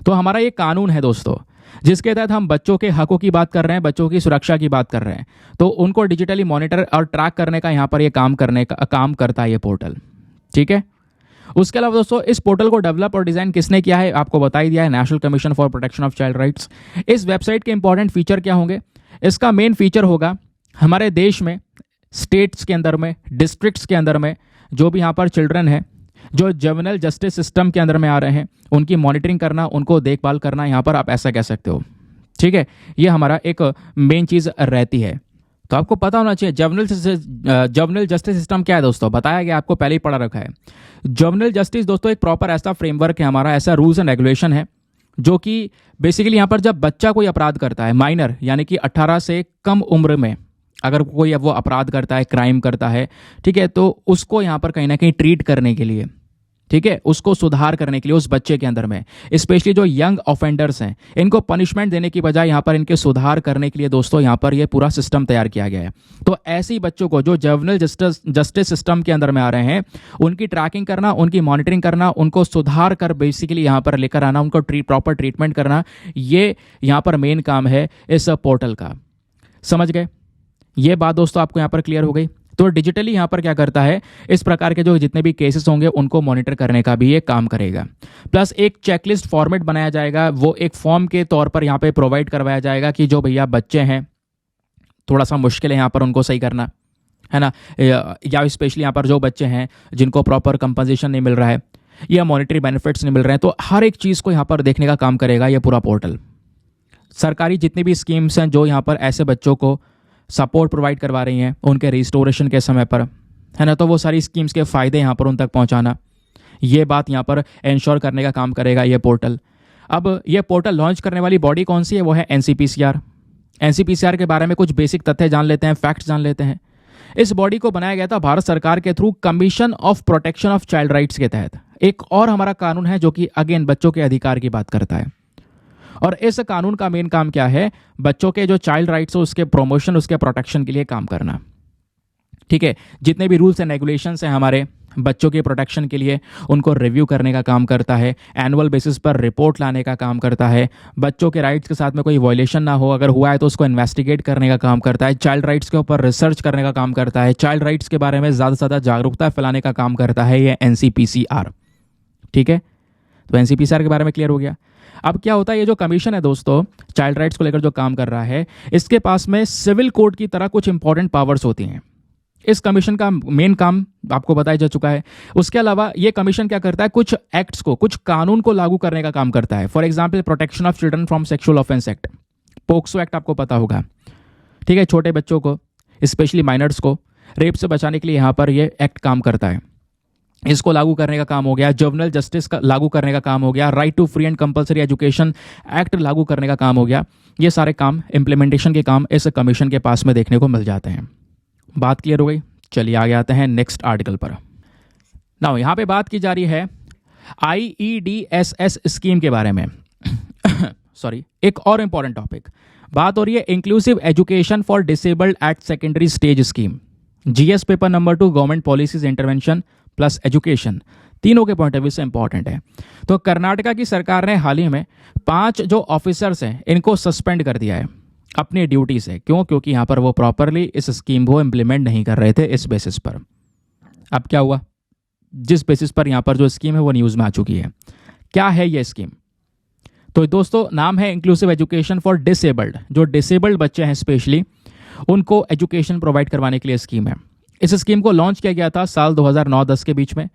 तो हमारा ये कानून है दोस्तों जिसके तहत हम बच्चों के हकों की बात कर रहे हैं, बच्चों की सुरक्षा की बात कर रहे हैं। तो उनको डिजिटली मॉनिटर और ट्रैक करने का यहाँ पर ये काम करता है ये पोर्टल, ठीक है। उसके अलावा दोस्तों इस पोर्टल को डेवलप और डिज़ाइन किसने किया है, आपको बता ही दिया है, national commission for protection of child rights. इस वेबसाइट के इंपॉर्टेंट फीचर क्या होंगे, इसका मेन फीचर होगा हमारे देश में, स्टेट्स के अंदर में, डिस्ट्रिक्ट्स के अंदर में जो भी यहाँ पर चिल्ड्रन है जो जुवेनाइल जस्टिस सिस्टम के अंदर में आ रहे हैं, उनकी मॉनिटरिंग करना, उनको देखभाल करना, यहाँ पर आप ऐसा कह सकते हो, ठीक है। ये हमारा एक मेन चीज़ रहती है। तो आपको पता होना चाहिए जुवेनाइल जस्टिस सिस्टम क्या है दोस्तों, बताया गया, आपको पहले ही पढ़ा रखा है। जुवेनाइल जस्टिस दोस्तों एक प्रॉपर ऐसा फ्रेमवर्क है हमारा, ऐसा रूल्स एंड रेगुलेशन है जो कि बेसिकली यहाँ पर जब बच्चा कोई अपराध करता है, माइनर यानी कि 18 से कम उम्र में अगर कोई वो अपराध करता है, क्राइम करता है, ठीक है, तो उसको यहाँ पर कहीं ना कहीं ट्रीट करने के लिए, ठीक है, उसको सुधार करने के लिए उस बच्चे के अंदर में, स्पेशली जो यंग ऑफेंडर्स हैं, इनको पनिशमेंट देने की बजाय यहाँ पर इनके सुधार करने के लिए दोस्तों यहाँ पर ये पूरा सिस्टम तैयार किया गया है। तो ऐसे ही बच्चों को जो जुवेनाइल जस्टिस सिस्टम के अंदर में आ रहे हैं, उनकी ट्रैकिंग करना, उनकी मॉनिटरिंग करना, उनको सुधार कर बेसिकली यहाँ पर लेकर आना, उनको प्रॉपर ट्रीटमेंट करना, ये यहाँ पर मेन काम है इस पोर्टल का। समझ गए, ये बात दोस्तों आपको यहाँ पर क्लियर हो गई। तो डिजिटली यहाँ पर क्या करता है, इस प्रकार के जो जितने भी केसेस होंगे उनको मॉनिटर करने का भी ये काम करेगा। प्लस एक चेकलिस्ट फॉर्मेट बनाया जाएगा, वो एक फॉर्म के तौर पर यहाँ पे प्रोवाइड करवाया जाएगा कि जो भैया बच्चे हैं थोड़ा सा मुश्किल है यहाँ पर उनको सही करना, है ना, या स्पेशली यहाँ पर जो बच्चे हैं जिनको प्रॉपर कंपनसेशन नहीं मिल रहा है या मॉनिटरी बेनिफिट्स नहीं मिल रहे हैं, तो हर एक चीज़ को यहाँ पर देखने का काम करेगा ये पूरा पोर्टल। सरकारी जितनी भी स्कीम्स हैं जो यहाँ पर ऐसे बच्चों को सपोर्ट प्रोवाइड करवा रही हैं उनके रिस्टोरेशन के समय पर, है ना, तो वो सारी स्कीम्स के फ़ायदे यहाँ पर उन तक पहुँचाना, ये बात यहाँ पर इंश्योर करने का काम करेगा ये पोर्टल। अब ये पोर्टल लॉन्च करने वाली बॉडी कौन सी है, वो है एनसीपीसीआर। एनसीपीसीआर के बारे में कुछ बेसिक तथ्य जान लेते हैं, फैक्ट्स जान लेते हैं। इस बॉडी को बनाया गया था भारत सरकार के through commission of protection of child rights के तहत। एक और हमारा कानून है जो कि अगेन बच्चों के अधिकार की बात करता है, और इस कानून का मेन काम क्या है, बच्चों के जो चाइल्ड राइट्स हो उसके प्रमोशन, उसके प्रोटेक्शन के लिए काम करना, ठीक है। जितने भी रूल्स एंड रेगुलेशंस हैं हमारे बच्चों के प्रोटेक्शन के लिए, उनको रिव्यू करने का काम करता है, एनुअल बेसिस पर रिपोर्ट लाने का काम करता है, बच्चों के राइट्स के साथ में कोई वायलेशन ना हो, अगर हुआ है तो उसको इन्वेस्टिगेट करने का काम करता है, चाइल्ड राइट्स के ऊपर रिसर्च करने का काम करता है, चाइल्ड राइट्स के बारे में ज़्यादा से ज़्यादा जागरूकता फैलाने का काम करता है ये एनसीपीसीआर, ठीक है। तो एनसीपीसीआर के बारे में क्लियर हो गया। अब क्या होता है, ये जो कमीशन है दोस्तों चाइल्ड राइट्स को लेकर जो काम कर रहा है, इसके पास में सिविल कोड की तरह कुछ इंपॉर्टेंट पावर्स होती हैं। इस कमीशन का मेन काम आपको बताया जा चुका है। उसके अलावा ये कमीशन क्या करता है, कुछ एक्ट्स को, कुछ कानून को लागू करने का काम करता है। For example protection of children from sexual offence act, POCSO act आपको पता होगा, ठीक है। छोटे बच्चों को, स्पेशली माइनर्स को रेप से बचाने के लिए यहाँ पर ये एक्ट काम करता है, इसको लागू करने का काम हो गया। जुवेनाइल जस्टिस का लागू करने का काम हो गया। Right to free and compulsory education act लागू करने का काम हो गया। ये सारे काम, इम्प्लीमेंटेशन के काम इस कमीशन के पास में देखने को मिल जाते हैं। बात क्लियर हो गई, चलिए आगे आते हैं नेक्स्ट आर्टिकल पर। नाउ यहाँ पे बात की जा रही है IEDSS स्कीम के बारे में सॉरी, एक और इंपॉर्टेंट टॉपिक, बात हो रही है inclusive education for disabled at secondary stage scheme, GS paper number 2 government policies intervention plus education, तीनों के पॉइंट ऑफ व्यू से इंपॉर्टेंट है। तो कर्नाटका की सरकार ने हाल ही में 5 जो ऑफिसर्स हैं इनको सस्पेंड कर दिया है अपनी ड्यूटी से। क्यों? क्योंकि यहाँ पर वो प्रॉपरली इस स्कीम को इम्प्लीमेंट नहीं कर रहे थे इस बेसिस पर। अब क्या हुआ, जिस बेसिस पर यहाँ पर जो स्कीम है वो न्यूज़ में आ चुकी है। क्या है ये स्कीम? तो दोस्तों नाम है इंक्लूसिव एजुकेशन फॉर डिसेबल्ड, जो डिसेबल्ड बच्चे हैं स्पेशली उनको एजुकेशन प्रोवाइड करवाने के लिए स्कीम है। इस स्कीम को लॉन्च किया गया था साल 2009-10 के बीच में।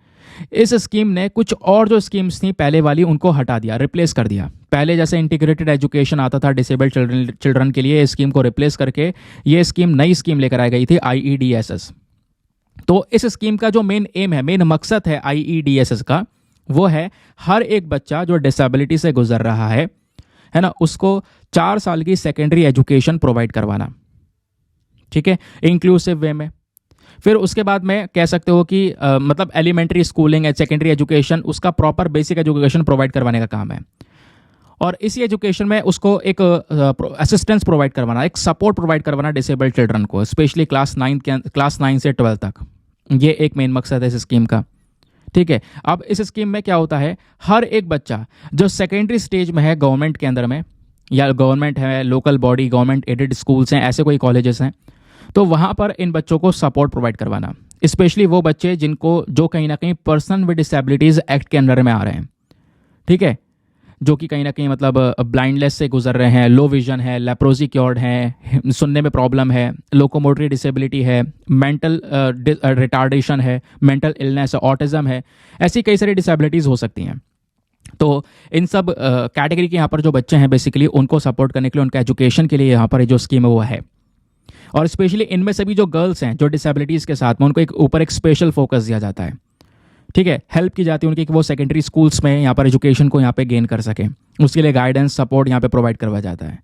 इस स्कीम ने कुछ और जो स्कीम्स थी पहले वाली उनको हटा दिया, रिप्लेस कर दिया। पहले जैसे इंटीग्रेटेड एजुकेशन आता था डिसेबल्ड चिल्ड्रन के लिए, इस स्कीम को रिप्लेस करके ये स्कीम नई स्कीम लेकर आई गई थी, IEDSS। तो इस स्कीम का जो मेन एम है, मेन मकसद है IEDSS का, वो है हर एक बच्चा जो डिसेबिलिटी से गुजर रहा है ना, उसको 4 साल की सेकेंडरी एजुकेशन प्रोवाइड करवाना, ठीक है, इंक्लूसिव वे में। फिर उसके बाद में कह सकते हो कि मतलब एलिमेंट्री स्कूलिंग, सेकेंडरी एजुकेशन, उसका प्रॉपर बेसिक एजुकेशन प्रोवाइड करवाने का काम है। और इसी एजुकेशन में उसको एक असिस्टेंस प्रोवाइड करवाना, एक सपोर्ट प्रोवाइड करवाना डिसेबल्ड चिल्ड्रन को, स्पेशली क्लास 9 से 12 तक। ये एक मेन मकसद है इस स्कीम का, ठीक है। अब इस स्कीम में क्या होता है, हर एक बच्चा जो सेकेंडरी स्टेज में है गवर्नमेंट के अंदर में, या गवर्नमेंट है, local body, government aided schools हैं, ऐसे कोई कॉलेजेस हैं, तो वहाँ पर इन बच्चों को सपोर्ट प्रोवाइड करवाना, स्पेशली वो बच्चे जिनको जो कहीं ना कहीं पर्सन विद डिसेबिलिटीज़ एक्ट के अंडर में आ रहे हैं, ठीक है, जो कि कहीं ना कहीं मतलब ब्लाइंडनेस से गुजर रहे हैं, लो विजन है, लेप्रोसी क्योर्ड है, सुनने में प्रॉब्लम है, लोकोमोटरी डिसेबिलिटी है, मेंटल रिटार्डेशन है, मेंटल इलनेस है, ऑटिज्म है, ऐसी कई सारी डिसेबिलिटीज़ हो सकती हैं। तो इन सब कैटेगरी के यहाँ पर जो बच्चे हैं बेसिकली उनको सपोर्ट करने के लिए, उनका एजुकेशन के लिए यहाँ पर जो स्कीम है वो है। और स्पेशली इनमें से भी जो गर्ल्स हैं जो डिसेबिलिटीज़ के साथ में, उनको ऊपर एक स्पेशल फोकस दिया जाता है, ठीक है, हेल्प की जाती है उनकी कि वो सेकेंडरी स्कूल्स में यहाँ पर एजुकेशन को यहाँ पे गेन कर सकें, उसके लिए गाइडेंस सपोर्ट यहाँ पे प्रोवाइड करवाया जाता है।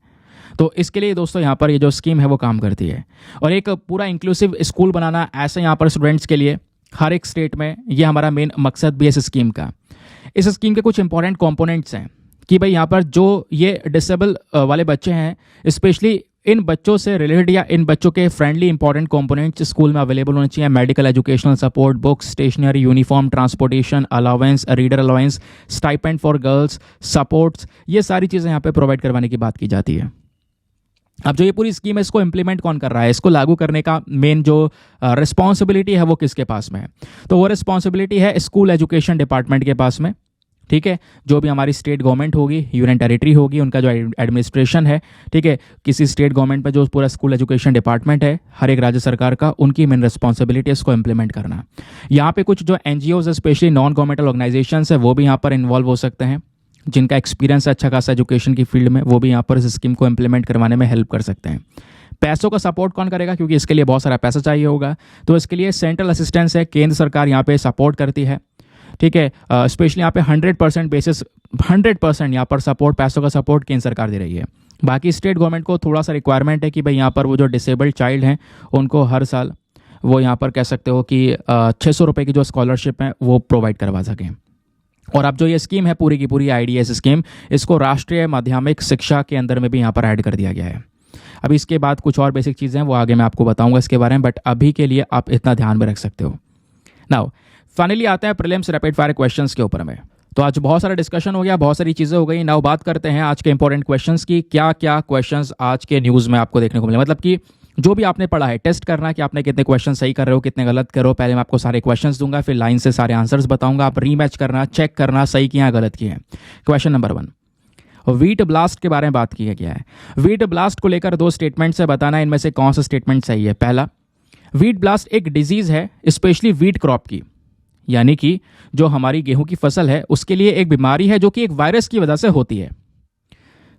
तो इसके लिए दोस्तों यहाँ पर ये जो स्कीम है वो काम करती है। और एक पूरा इंक्लूसिव स्कूल बनाना ऐसे यहाँ पर स्टूडेंट्स के लिए हर एक स्टेट में, ये हमारा मेन मकसद भी है इस स्कीम का। इस स्कीम के कुछ इंपॉर्टेंट कॉम्पोनेंट्स हैं कि भाई यहाँ पर जो ये डिसेबल वाले बच्चे हैं, स्पेशली इन बच्चों से रिलेटेड या इन बच्चों के फ्रेंडली इंपॉर्टेंट कंपोनेंट्स स्कूल में अवेलेबल होने चाहिए। Medical educational support, books, stationery, uniform, transportation allowance, reader allowance, stipend for girls, supports, ये सारी चीज़ें यहाँ पे प्रोवाइड करवाने की बात की जाती है। अब जो ये पूरी स्कीम है, इसको इंप्लीमेंट कौन कर रहा है, इसको लागू करने का मेन जो रिस्पॉन्सिबिलिटी है वो किसके पास में है, तो वो रिस्पॉन्सिबिलिटी है स्कूल एजुकेशन डिपार्टमेंट के पास में, ठीक है। जो भी हमारी स्टेट गवर्नमेंट होगी, यूनियन टेरिटरी होगी, उनका जो एडमिनिस्ट्रेशन है, ठीक है, किसी स्टेट गवर्नमेंट में जो पूरा स्कूल एजुकेशन डिपार्टमेंट है हर एक राज्य सरकार का, उनकी मेन रिस्पॉन्सिबिलिटी है इसको इंप्लीमेंट करना। यहाँ पे कुछ जो NGOs है, स्पेशली नॉन गवर्नमेंटल ऑर्गेनाइजेशंस है, वो भी यहाँ पर इन्वॉल्व हो सकते हैं, जिनका एक्सपीरियंस है अच्छा खासा एजुकेशन की फील्ड में, वो भी यहाँ पर इस स्कीम को इंप्लीमेंट करवाने में हेल्प कर सकते हैं। पैसों का सपोर्ट कौन करेगा, क्योंकि इसके लिए बहुत सारा पैसा चाहिए होगा, तो इसके लिए सेंट्रल असिस्टेंस है, केंद्र सरकार यहाँ पे सपोर्ट करती है, ठीक है। स्पेशली यहाँ पे 100% बेसिस 100% यहाँ पर सपोर्ट, पैसों का सपोर्ट केंद्र सरकार दे रही है। बाकी स्टेट गवर्नमेंट को थोड़ा सा रिक्वायरमेंट है कि भाई यहाँ पर वो जो डिसेबल्ड चाइल्ड हैं उनको हर साल वो यहाँ पर कह सकते हो कि 600 रुपये की जो स्कॉलरशिप है वो प्रोवाइड करवा सकें। और अब जो ये स्कीम है पूरी की पूरी IDS स्कीम, इसको राष्ट्रीय माध्यमिक शिक्षा के अंदर में भी यहाँ पर ऐड कर दिया गया है। अभी इसके बाद कुछ और बेसिक चीज़ें हैं वो आगे मैं आपको बताऊँगा इसके बारे में, बट अभी के लिए आप इतना ध्यान में रख सकते हो। नाउ फाइनली आते हैं प्रीलिम्स रैपिड फायर क्वेश्चंस के ऊपर में। तो आज बहुत सारा डिस्कशन हो गया, बहुत सारी चीज़ें हो गई। नाउ बात करते हैं आज के इंपॉर्टेंट क्वेश्चंस की, क्या क्या क्वेश्चंस आज के न्यूज़ में आपको देखने को मिले, मतलब कि जो भी आपने पढ़ा है टेस्ट करना कि आपने कितने क्वेश्चन सही कर रहे हो, कितने गलत कर रहे हो। पहले मैं आपको सारे क्वेश्चंस दूंगा, फिर लाइन से सारे आंसर्स बताऊंगा, आप रीमैच करना, चेक करना सही किया गलत किए हैं। क्वेश्चन नंबर 1, व्हीट ब्लास्ट के बारे में बात किया गया है। व्हीट ब्लास्ट को लेकर 2 स्टेटमेंट से बताना है इनमें से कौन सा स्टेटमेंट सही है। पहला, व्हीट ब्लास्ट एक डिजीज है स्पेशली व्हीट क्रॉप की, यानी कि जो हमारी गेहूं की फसल है उसके लिए एक बीमारी है जो कि एक वायरस की वजह से होती है।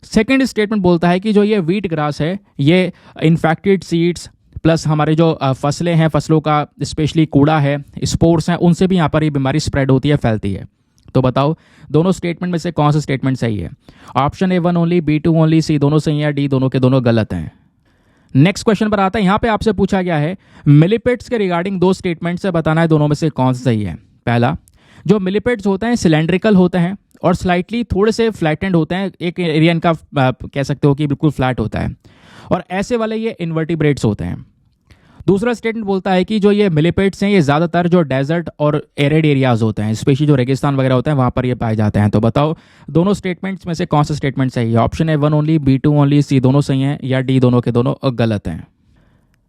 सेकेंड स्टेटमेंट बोलता है कि जो ये व्हीट ग्रास है ये इन्फेक्टेड सीड्स प्लस हमारे जो फसलें हैं, फसलों का स्पेशली कूड़ा है, स्पोर्स हैं, उनसे भी यहाँ पर ये बीमारी स्प्रेड होती है, फैलती है। तो बताओ दोनों स्टेटमेंट में से कौन सा स्टेटमेंट सही है। Option A 1 only, B 2 only, C दोनों सही है, D दोनों के दोनों गलत हैं। नेक्स्ट क्वेश्चन पर आता है, यहाँ पे आपसे पूछा गया है मिलीपेट्स के रिगार्डिंग 2 स्टेटमेंट से बताना है दोनों में से कौन सा सही है। पहला, जो मिलीपेट्स होते हैं सिलेंड्रिकल होते हैं और स्लाइटली थोड़े से फ्लैटेंड होते हैं, एक एरिया इनका कह सकते हो कि बिल्कुल फ्लैट होता है, और ऐसे वाले ये इन्वर्टिब्रेट्स होते हैं। दूसरा स्टेटमेंट बोलता है कि जो ये मिलीपेट्स हैं ये ज़्यादातर जो डेजर्ट और एरिड एरियाज होते हैं, स्पेशली जो रेगिस्तान वगैरह होते हैं वहाँ पर ये पाए जाते हैं। तो बताओ दोनों स्टेटमेंट्स में से कौन सा स्टेटमेंट सही है। Option A 1 only, B 2 only, C दोनों सही हैं, या D दोनों के दोनों गलत हैं।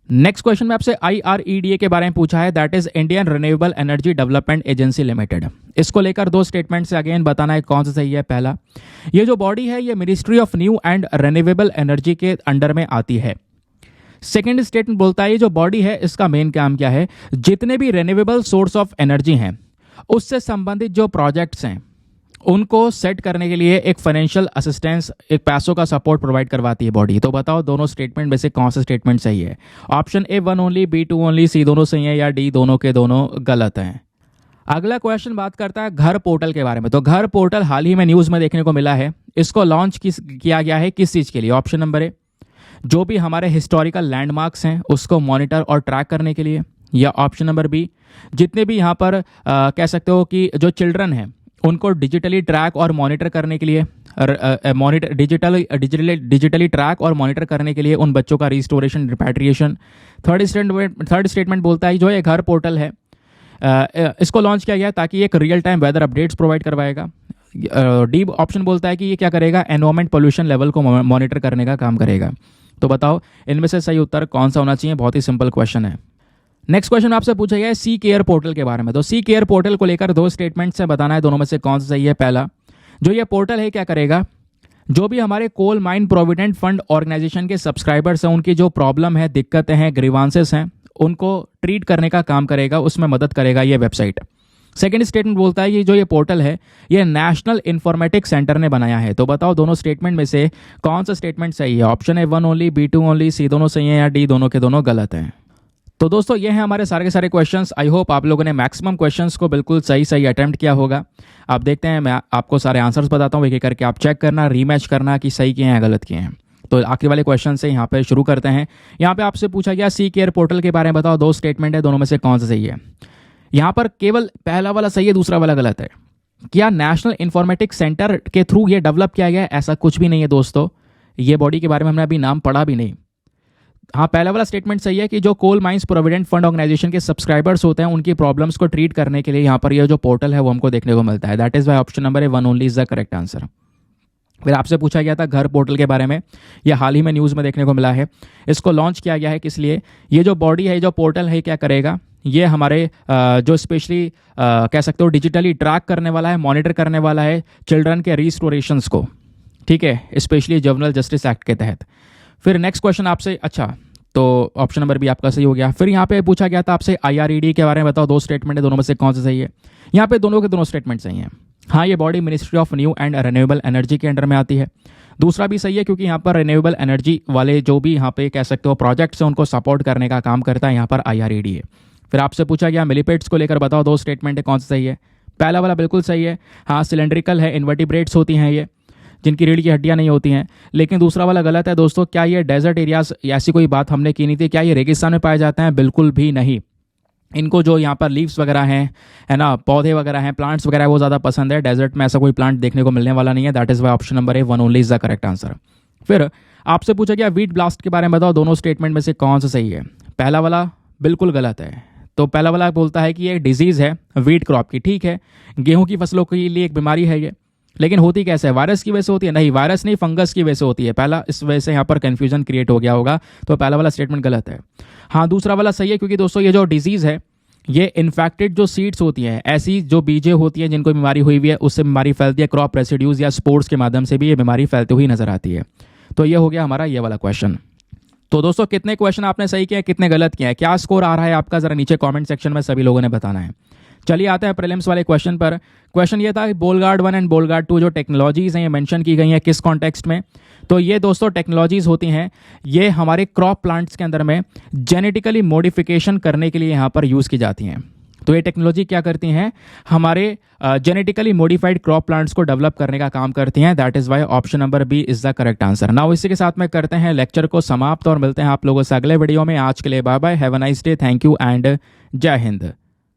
नेक्स्ट क्वेश्चन में आपसे IREDA के बारे में पूछा है, that is Indian renewable energy development agency limited. इसको लेकर 2 स्टेटमेंट से अगेन बताना है कौन सा सही है। पहला, ये जो बॉडी है ये ministry of new and renewable energy के अंडर में आती है। सेकेंड स्टेटमेंट बोलता है ये जो बॉडी है इसका मेन काम क्या है, जितने भी रिन्यूएबल सोर्स ऑफ एनर्जी हैं उससे संबंधित जो प्रोजेक्ट्स हैं उनको सेट करने के लिए एक फाइनेंशियल असिस्टेंस, एक पैसों का सपोर्ट प्रोवाइड करवाती है बॉडी। तो बताओ दोनों स्टेटमेंट में से कौन सा स्टेटमेंट सही है? Option A 1 only, B 2 only, C दोनों सही है, या डी दोनों के दोनों गलत हैं। अगला क्वेश्चन बात करता है घर पोर्टल के बारे में। तो घर पोर्टल हाल ही में न्यूज़ में देखने को मिला है। इसको लॉन्च किया गया है किस चीज़ के लिए? ऑप्शन नंबर ए, जो भी हमारे हिस्टोरिकल लैंडमार्क्स हैं उसको मॉनिटर और ट्रैक करने के लिए, या ऑप्शन नंबर बी, जितने भी यहाँ पर कह सकते हो कि जो चिल्ड्रन हैं उनको डिजिटली ट्रैक और मॉनिटर करने के लिए, डिजिटली ट्रैक और मॉनिटर करने के लिए उन बच्चों का रिस्टोरेशन, रिपैट्रिएशन। थर्ड स्टेटमेंट बोलता है जो ये घर पोर्टल है इसको लॉन्च किया गया है ताकि एक real time weather updates provide करवाएगा। डी ऑप्शन बोलता है कि ये क्या करेगा, एनवायरमेंट पोल्यूशन लेवल को मॉनिटर करने का काम करेगा। तो बताओ इनमें से सही उत्तर कौन सा होना चाहिए? बहुत ही सिंपल क्वेश्चन है। नेक्स्ट क्वेश्चन आपसे पूछा गया है सी केयर पोर्टल के बारे में। तो सी केयर पोर्टल को लेकर दो स्टेटमेंट्स से बताना है, दोनों में से कौन सा सही है। पहला, जो ये पोर्टल है क्या करेगा, जो भी हमारे coal mine provident fund organisation के सब्सक्राइबर्स हैं उनकी जो प्रॉब्लम है, दिक्कतें हैं, ग्रीवांसेस हैं, उनको ट्रीट करने का काम करेगा, उसमें मदद करेगा ये वेबसाइट। सेकेंड स्टेटमेंट बोलता है कि जो ये पोर्टल है ये नेशनल इंफॉर्मेटिक्स सेंटर ने बनाया है। तो बताओ दोनों स्टेटमेंट में से कौन सा स्टेटमेंट सही है? Option A 1 only, B 2 only, C दोनों सही है, या डी दोनों के दोनों गलत हैं। तो दोस्तों ये हैं हमारे सारे के सारे क्वेश्चंस। आई होप आप लोगों ने मैक्सिमम क्वेश्चंस को बिल्कुल सही अटेम्प्ट किया होगा। आप देखते हैं, मैं आपको सारे आंसर्स बताता हूँ एक एक करके, आप चेक करना, रीमैच करना कि सही किए हैं या गलत किए हैं। तो आखिरी वाले क्वेश्चन से यहाँ पे शुरू करते हैं। यहाँ पे आपसे पूछा गया सी केयर पोर्टल के बारे में बताओ, दो स्टेटमेंट है, दोनों में से कौन सा सही है? यहाँ पर केवल पहला वाला सही है, दूसरा वाला गलत है। क्या नेशनल इंफॉर्मेटिक्स सेंटर के थ्रू ये डेवलप किया गया है? ऐसा कुछ भी नहीं है दोस्तों, ये बॉडी के बारे में हमने अभी नाम पढ़ा भी नहीं। हाँ, पहला वाला स्टेटमेंट सही है कि जो coal mines provident fund organisation के सब्सक्राइबर्स होते हैं उनकी प्रॉब्लम्स को ट्रीट करने के लिए यहाँ पर ये जो पोर्टल है वो हमको देखने को मिलता है। That is why option number A 1 only is the correct answer. फिर आपसे पूछा गया था घर पोर्टल के बारे में, यह हाल ही में न्यूज़ में देखने को मिला है। इसको लॉन्च किया गया है किस लिए? ये जो बॉडी है, जो पोर्टल है, क्या करेगा, ये हमारे जो स्पेशली कह सकते हो डिजिटली ट्रैक करने वाला है, मॉनिटर करने वाला है चिल्ड्रन के रिस्टोरेशंस को, ठीक है, स्पेशली जुवेनाइल जस्टिस एक्ट के तहत। फिर नेक्स्ट क्वेश्चन आपसे, अच्छा तो ऑप्शन नंबर भी आपका सही हो गया। फिर यहाँ पे पूछा गया था आपसे IRED के बारे में बताओ, दो स्टेटमेंट है, दोनों में से कौन सा सही है? यहाँ पे दोनों के दोनों स्टेटमेंट सही हैं। हाँ, ये body ministry of new and renewable energy के अंडर में आती है। दूसरा भी सही है क्योंकि यहाँ पर रिन्यूएबल एनर्जी वाले जो भी यहाँ पे कह सकते हो प्रोजेक्ट्स हैं उनको सपोर्ट करने का काम करता है यहाँ पर IRED है। फिर आपसे पूछा गया मिलीपेड्स को लेकर बताओ, दो स्टेटमेंट है, कौन सा सही है? पहला वाला बिल्कुल सही है। हाँ, सिलेंड्रिकल है, इन्वर्टिब्रेट्स होती हैं ये, जिनकी रीढ़ की हड्डियां नहीं होती हैं। लेकिन दूसरा वाला गलत है दोस्तों। क्या ये डेजर्ट एरियाज, ऐसी कोई बात हमने की नहीं थी? क्या ये रेगिस्तान में पाए जाते हैं? बिल्कुल भी नहीं। इनको जो यहाँ पर लीव्स वगैरह हैं, है ना, पौधे वगैरह हैं, प्लांट्स वगैरह, वो ज़्यादा पसंद है। डेजर्ट में ऐसा कोई प्लांट देखने को मिलने वाला नहीं है। That is why option number A 1 only is the correct answer. फिर आपसे पूछा गया वीट ब्लास्ट के बारे में बताओ, दोनों स्टेटमेंट में से कौन सा सही है? पहला वाला बिल्कुल गलत है। तो पहला वाला बोलता है कि ये एक डिजीज़ है वीट क्रॉप की, ठीक है, गेहूँ की फसलों के लिए एक बीमारी है ये, लेकिन होती कैसे है? वायरस की वजह से होती है? नहीं, वायरस नहीं, फंगस की वजह से होती है। पहला, इस वजह से यहाँ पर कन्फ्यूजन क्रिएट हो गया होगा, तो पहला वाला स्टेटमेंट गलत है। हाँ, दूसरा वाला सही है क्योंकि दोस्तों ये जो डिजीज़ है, ये इन्फेक्टेड जो सीड्स होती हैं, ऐसी जो बीजें होती हैं जिनको बीमारी हुई हुई है, उससे बीमारी फैलती है। क्रॉप रेसिड्यूज या स्पोर्ट्स के माध्यम से भी ये बीमारी फैलती हुई नजर आती है। तो ये हो गया हमारा ये वाला क्वेश्चन। तो दोस्तों कितने क्वेश्चन आपने सही किए, कितने गलत किए हैं, क्या स्कोर आ रहा है आपका, जरा नीचे कमेंट सेक्शन में सभी लोगों ने बताना है। चलिए आते हैं प्रीलिम्स वाले क्वेश्चन पर। क्वेश्चन ये था कि बोलगार्ड 1 एंड बोलगार्ड 2 जो टेक्नोलॉजीज़ हैं ये मेंशन की गई हैं किस कॉन्टेक्स्ट में? तो ये दोस्तों टेक्नोलॉजीज़ होती हैं, ये हमारे क्रॉप प्लांट्स के अंदर में जेनेटिकली मॉडिफिकेशन करने के लिए यहाँ पर यूज़ की जाती हैं। तो ये टेक्नोलॉजी क्या करती हैं? हमारे जेनेटिकली मॉडिफाइड क्रॉप प्लांट्स को डेवलप करने का काम करती हैं। That is why option number B is the correct answer. Now इसी के साथ में करते हैं लेक्चर को समाप्त और मिलते हैं आप लोगों से अगले वीडियो में। आज के लिए bye bye, have a nice day, thank you and जय हिंद।